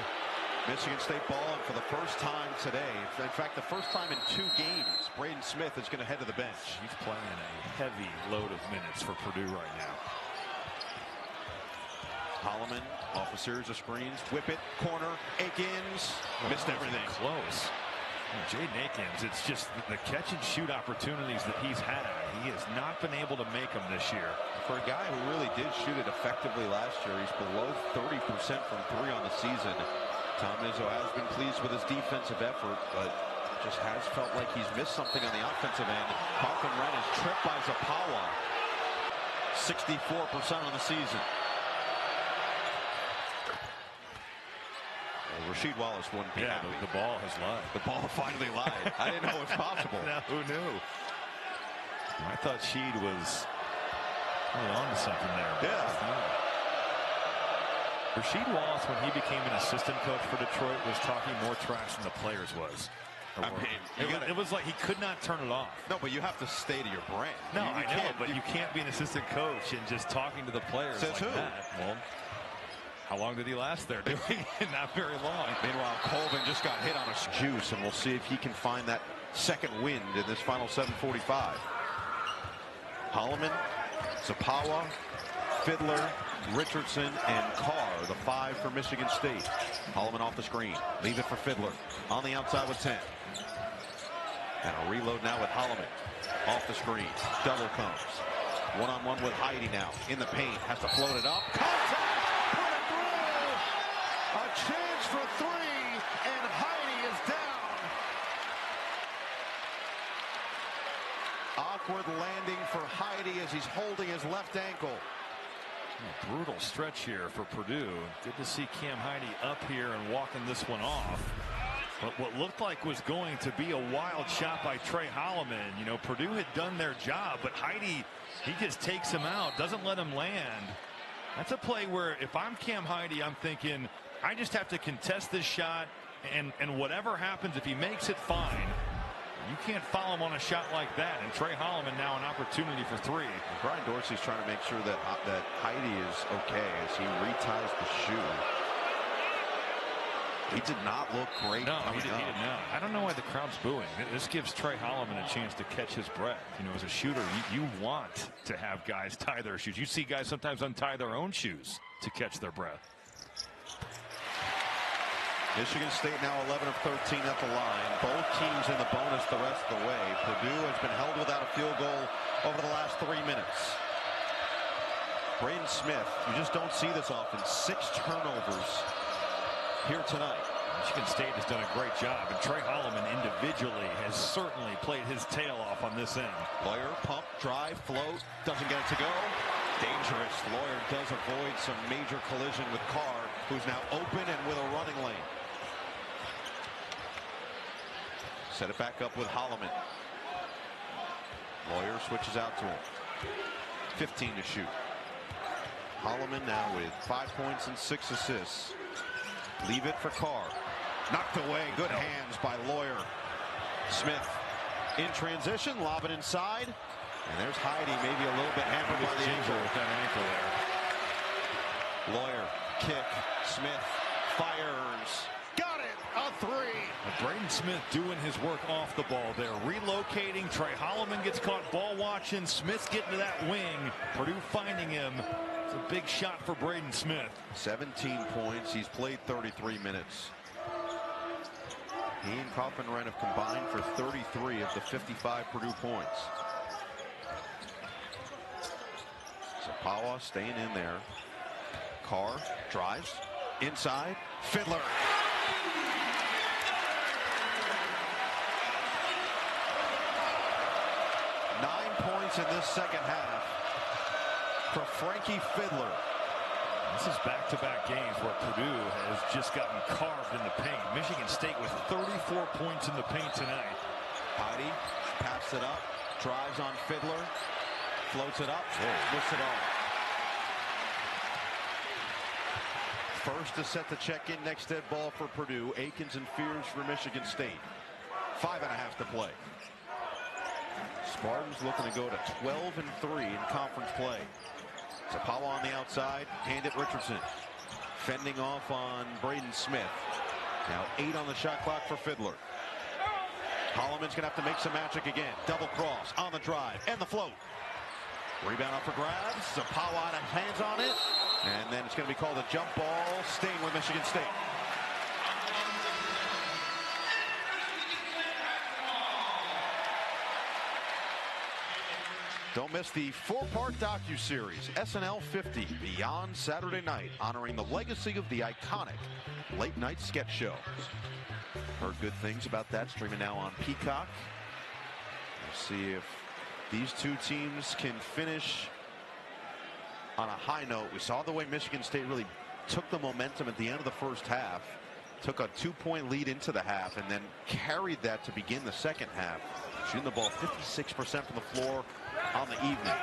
Michigan State balling for the first time today. In fact, the first time in 2 games. Braden Smith is going to head to the bench. He's playing a heavy load of minutes for Purdue right now. Holloman off a series of screens. Whip it. Corner. Akins. Missed everything. Close. Jaden Akins, it's just the catch and shoot opportunities that he's had. He has not been able to make them this year. For a guy who really did shoot it effectively last year, he's below 30% from 3 on the season. Tom Izzo has been pleased with his defensive effort, but just has felt like he's missed something on the offensive end. Kaufman is tripped by Zapawa. 64% on the season. Rasheed Wallace wouldn't be happy. The ball has lied. The ball finally lied. I didn't know it was possible. No, who knew? I thought Sheed was on to something there. Yeah. Rasheed Wallace, when he became an assistant coach for Detroit, was talking more trash than the players was. I mean, it was like he could not turn it off. No, but you have to stay to your brand. No, I know, but you can't be an assistant coach and just talking to the players like that. Well, how long did he last there doing it? Not very long. Meanwhile, Colvin just got hit on a juice, and we'll see if he can find that second wind in this final 7:45. Holloman, Zapawa, Fiddler, Richardson, and Carr, the 5 for Michigan State. Holloman off the screen. Leave it for Fiddler. On the outside with 10. And a reload now with Holloman. Off the screen. Double comes. One-on-one with Heidi now. In the paint. Has to float it up. Contact! Put it through! A chance for 3, and Heidi is down. Awkward landing for Heidi as he's holding his left ankle. A brutal stretch here for Purdue. Good to see Cam Heidi up here and walking this one off. What looked like was going to be a wild shot by Trey Holloman. You know, Purdue had done their job, but Heide, he just takes him out, doesn't let him land. That's a play where if I'm Cam Heide, I'm thinking, I just have to contest this shot, and whatever happens, if he makes it, fine. You can't foul him on a shot like that. And Trey Holloman now an opportunity for three. Brian Dorsey's trying to make sure that Heide is okay as he reties the shoe. He did not look great. No, he did not. I don't know why the crowd's booing. This gives Trey Holloman a chance to catch his breath. You know, as a shooter, you want to have guys tie their shoes. You see guys sometimes untie their own shoes to catch their breath. Michigan State now 11 of 13 at the line. Both teams in the bonus the rest of the way. Purdue has been held without a field goal over the last 3 minutes. Braden Smith, you just don't see this often. 6 turnovers here tonight. Michigan State has done a great job, and Trey Holloman individually has certainly played his tail off on this end. Lawyer, pump, drive, float, doesn't get it to go. Dangerous. Lawyer does avoid some major collision with Carr, who's now open and with a running lane. Set it back up with Holloman. Lawyer switches out to him. 15 to shoot. Holloman now with 5 points and 6 assists. Leave it for Carr. Knocked away. Good hands by Lawyer. Smith in transition. Lob it inside. And there's Heide, maybe a little bit hampered by the ankle. With that ankle there. Lawyer, kick. Smith fires. Got it. A three. Braden Smith doing his work off the ball there. Relocating. Trey Holloman gets caught ball watching. Smith's getting to that wing. Purdue finding him. It's a big shot for Braden Smith. 17 points. He's played 33 minutes. He and Kaufman-Wren have combined for 33 of the 55 Purdue points. Zapawa staying in there. Carr drives inside. Fiddler. In this second half for Frankie Fiddler. This is back-to-back games where Purdue has just gotten carved in the paint. Michigan State with 34 points in the paint tonight. Heide passed it up, drives on Fiddler, floats it up, lifts it off. First to set the check-in, next dead ball for Purdue. Akins and Fears for Michigan State. 5.5 to play. Spartans looking to go to 12-3 in conference play. Zapawa on the outside, hand it Richardson. Fending off on Braden Smith. Now 8 on the shot clock for Fiddler. Holloman's gonna have to make some magic again. Double cross on the drive and the float. Rebound up for grabs. Zapawa has hands on it. And then it's gonna be called a jump ball, staying with Michigan State. Don't miss the 4-part docuseries, SNL 50, Beyond Saturday Night, honoring the legacy of the iconic late-night sketch show. Heard good things about that, streaming now on Peacock. We'll see if these two teams can finish on a high note. We saw the way Michigan State really took the momentum at the end of the first half, took a 2-point lead into the half, and then carried that to begin the second half. Shooting the ball 56% from the floor on the evening.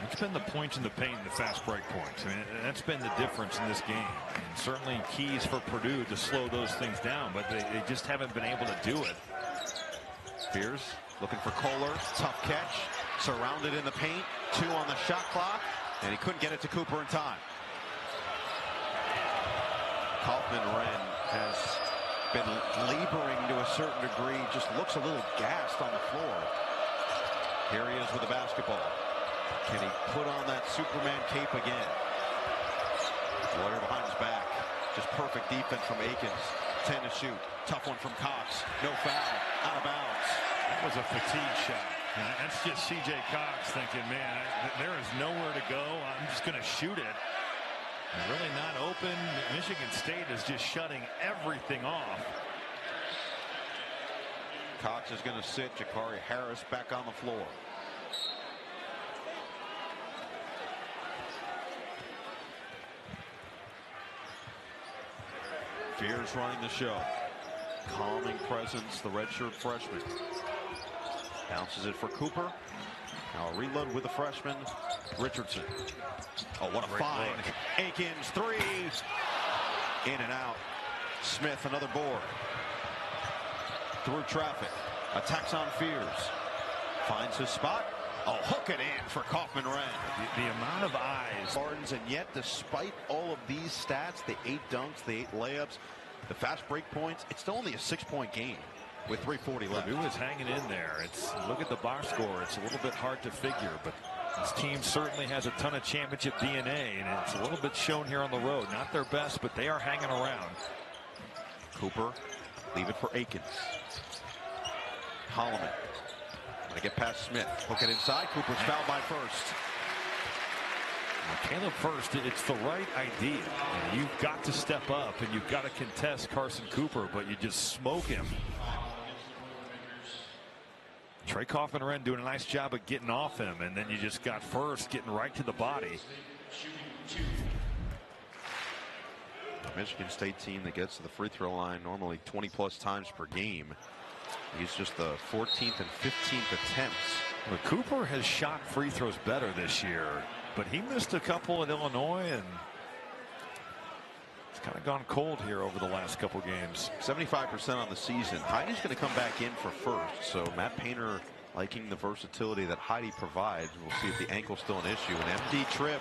It's been the points in the paint, the fast break points. I mean, that's been the difference in this game. And certainly keys for Purdue to slow those things down, but they just haven't been able to do it. Fears looking for Kohler. Tough catch. Surrounded in the paint. 2 on the shot clock. And he couldn't get it to Cooper in time. Kaufman-Wren has been laboring to a certain degree. Just looks a little gassed on the floor. Here he is with the basketball. Can he put on that Superman cape again? Lawyer behind his back. Just perfect defense from Akins. 10 to shoot. Tough one from Cox. No foul. Out of bounds. That was a fatigue shot. And that's just C.J. Cox thinking, man, there is nowhere to go. I'm just going to shoot it. And really not open. Michigan State is just shutting everything off. Cox is going to sit. Jakari Harris back on the floor. Fears running the show. calming presence, the redshirt freshman. Bounces it for Cooper. Now a reload with the freshman, Richardson. Oh, what a find. Akins, three. In and out. Smith, another board. Through traffic. Attacks on Fears. Finds his spot. Oh, hook it in for Kaufman-Renn. The amount of eyes. Barnes, and yet, despite all of these stats, the 8 dunks, the 8 layups, the fast break points, it's still only a 6-point game with 3:40 left. Purdue is hanging in there. Look at the box score. It's a little bit hard to figure, but this team certainly has a ton of championship DNA, and it's a little bit shown here on the road. Not their best, but they are hanging around. Cooper, leave it for Akins. Holloman. Gonna get past Smith. Hook it inside. Cooper's fouled by First. Caleb First, it's the right idea. You've got to step up and you've got to contest Carson Cooper, but you just smoke him. Trey Kaufman-Renn doing a nice job of getting off him, and then you just got First getting right to the body. A Michigan State team that gets to the free throw line normally 20+ times per game. He's just the 14th and 15th attempts. But Cooper has shot free throws better this year, but he missed a couple at Illinois, and it's kind of gone cold here over the last couple games. 75% on the season. Heidi's going to come back in for First, so Matt Painter liking the versatility that Heidi provides. We'll see if the ankle's still an issue. An empty trip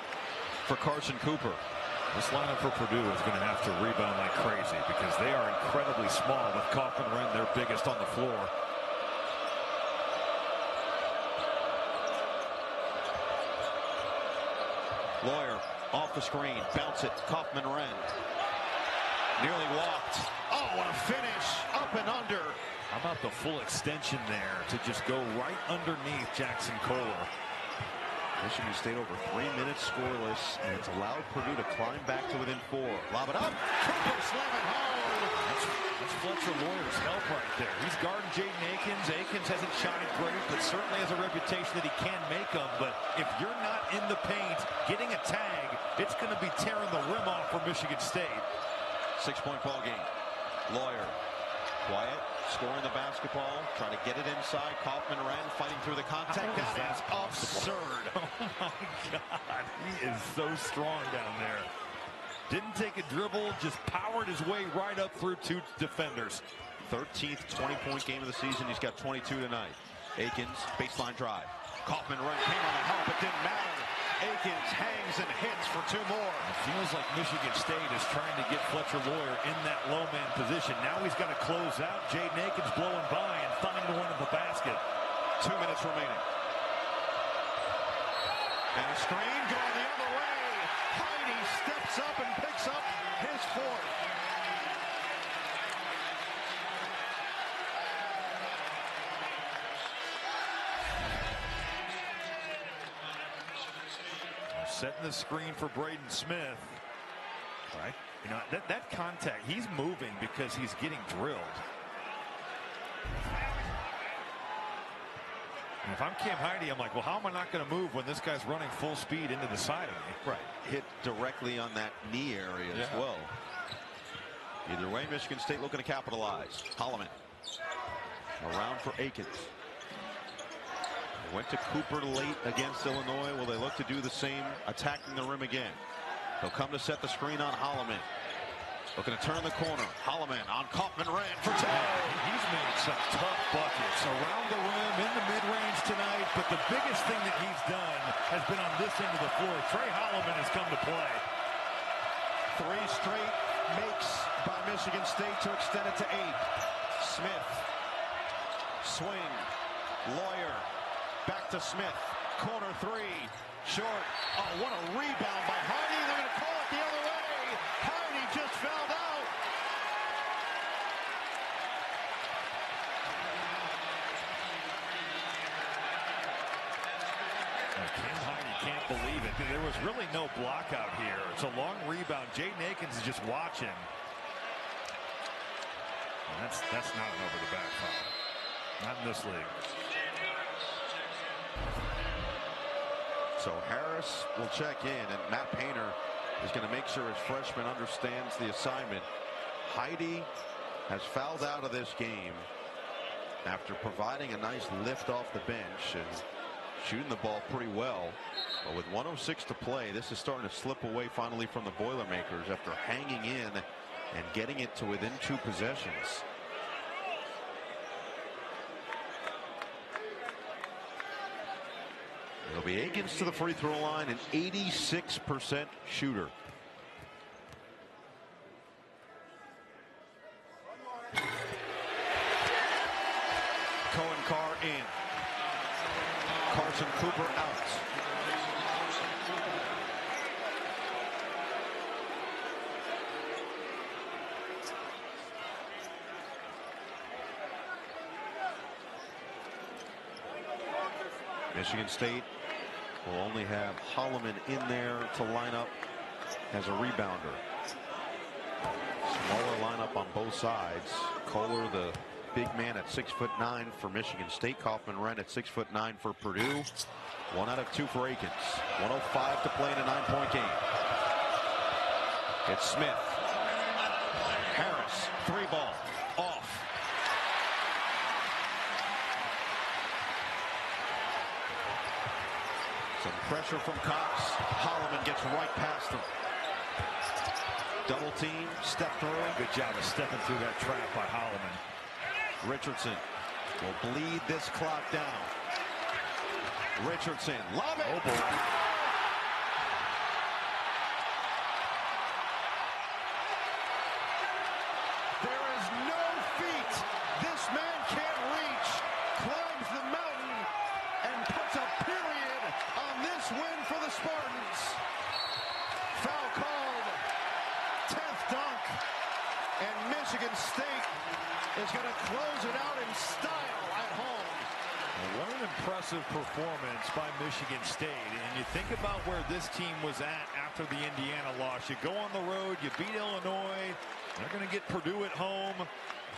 for Carson Cooper. This lineup for Purdue is going to have to rebound like crazy because they are incredibly small with Kaufman-Renn their biggest on the floor. Lawyer off the screen, bounce it, Kaufman-Renn. Nearly walked. Oh, what a finish, up and under. How about the full extension there to just go right underneath Jackson Kohler. Michigan State over 3 minutes scoreless, and it's allowed Purdue to climb back to within 4. Lob it up. Cooper slam it home. That's Fletcher Lawyer's help right there. He's guarding Jaden Akins. Akins hasn't shot it great, but certainly has a reputation that he can make them. But if you're not in the paint getting a tag, it's going to be tearing the rim off for Michigan State. 6-point ball game. Lawyer. Quiet, scoring the basketball, trying to get it inside. Kaufman-Renn fighting through the contact. That is absurd. Oh my God, he is so strong down there. Didn't take a dribble, just powered his way right up through 2 defenders. 13th 20-point game of the season. He's got 22 tonight. Akins, baseline drive. Kaufman-Renn came on the help, it didn't matter. Akins hangs and hits for 2 more. It feels like Michigan State is trying to get Fletcher Lawyer in that low man position. Now he's got to close out. Jaden Akins blowing by and finding one at the basket. 2 minutes remaining. And a screen going the other way. Heidi steps up and picks up his 4th. Setting the screen for Braden Smith. Right. You know, that contact, he's moving because he's getting drilled. And if I'm Cam Heidi, I'm like, well, how am I not going to move when this guy's running full speed into the side of me? Right. Hit directly on that knee area as well. Either way, Michigan State looking to capitalize. Holloman around for Akins. Went to Cooper late against Illinois. Will they look to do the same, attacking the rim again? They'll come to set the screen on Holloman. Looking to turn the corner. Holloman on Kaufman-Renn for 2. He's made some tough buckets around the rim, in the mid-range tonight, but the biggest thing that he's done has been on this end of the floor. Trey Holloman has come to play. 3 straight makes by Michigan State to extend it to 8. Smith. Swing. Lawyer. Back to Smith. Corner 3. Short. Oh, what a rebound by Heidi. They're going to call it the other way. Heidi just fouled out. Cam Heidi can't believe it. There was really no block out here. It's a long rebound. Jaden Akins is just watching. And that's not an over-the-back foul. Not in this league. So Harris will check in, and Matt Painter is going to make sure his freshman understands the assignment. Heidi has fouled out of this game after providing a nice lift off the bench and shooting the ball pretty well. But with 1:06 to play, this is starting to slip away finally from the Boilermakers after hanging in and getting it to within 2 possessions. It'll be Akins to the free throw line, an 86% shooter. Cohen Carr in. Carson Cooper out. Michigan State will only have Holloman in there to line up as a rebounder. Smaller lineup on both sides. Kohler, the big man, at 6'9" for Michigan State. Kaufman-Renn at 6'9" for Purdue. 1 out of 2 for Akins. 1:05 to play in a 9-point game. It's Smith. Harris, 3-ball, off. Some pressure from Cox. Holloman gets right past him. Double team, step through. Good job of stepping through that trap by Holloman. Richardson will bleed this clock down. Richardson, love it. Oh boy. There is no feat this man can't reach. Climbs the mountain and puts a period on this win for the Spartans. Foul called. 10th dunk. And Michigan State is going to close it out in style at home. Well, what an impressive performance by Michigan State. And you think about where this team was at after the Indiana loss. You go on the road, you beat Illinois. They're going to get Purdue at home.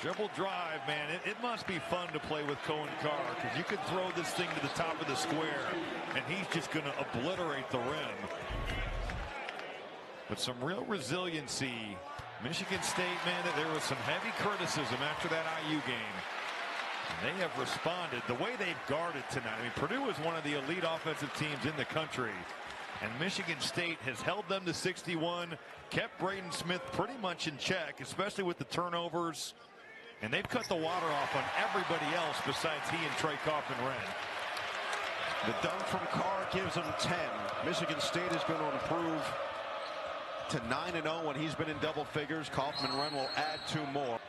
Dribble drive, man. It must be fun to play with Cohen Carr, because you could throw this thing to the top of the square and he's just going to obliterate the rim. But some real resiliency. Michigan State, man, there was some heavy criticism after that IU game. And they have responded the way they've guarded tonight. I mean, Purdue is one of the elite offensive teams in the country. And Michigan State has held them to 61, kept Braden Smith pretty much in check, especially with the turnovers. And they've cut the water off on everybody else besides he and Trey Kaufman-Renn. The dunk from Carr gives them 10. Michigan State is going to improve to 9-0 when he's been in double figures. Kaufman-Renn will add 2 more.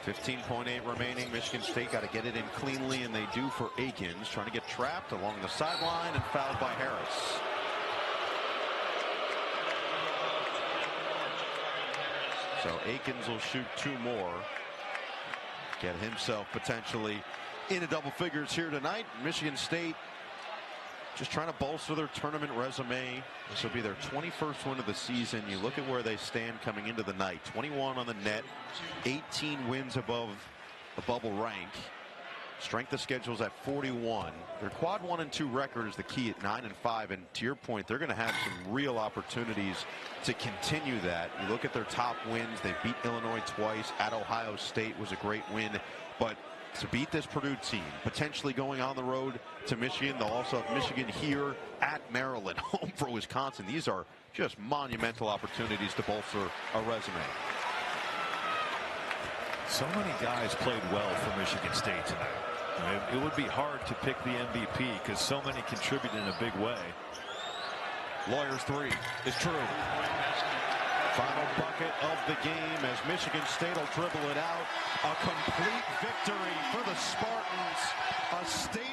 15.8 remaining. Michigan State got to get it in cleanly, and they do for Akins, trying to get trapped along the sideline and fouled by Harris. So Akins will shoot 2 more. Get himself potentially into double figures here tonight. Michigan State just trying to bolster their tournament resume. This will be their 21st win of the season. You look at where they stand coming into the night. 21 on the net, 18 wins above the bubble rank. Strength of schedule's at 41. Their quad 1 and 2 record is the key at 9-5. And to your point, they're going to have some real opportunities to continue that. You look at their top wins. They beat Illinois twice. At Ohio State was a great win. But to beat this Purdue team, potentially going on the road to Michigan. They'll also have Michigan here, at Maryland, home for Wisconsin. These are just monumental opportunities to bolster a resume. So many guys played well for Michigan State tonight. I mean, it would be hard to pick the MVP because so many contributed in a big way. Lawyer's 3 is true. Final bucket of the game as Michigan State will dribble it out. A complete victory for the Spartans. A state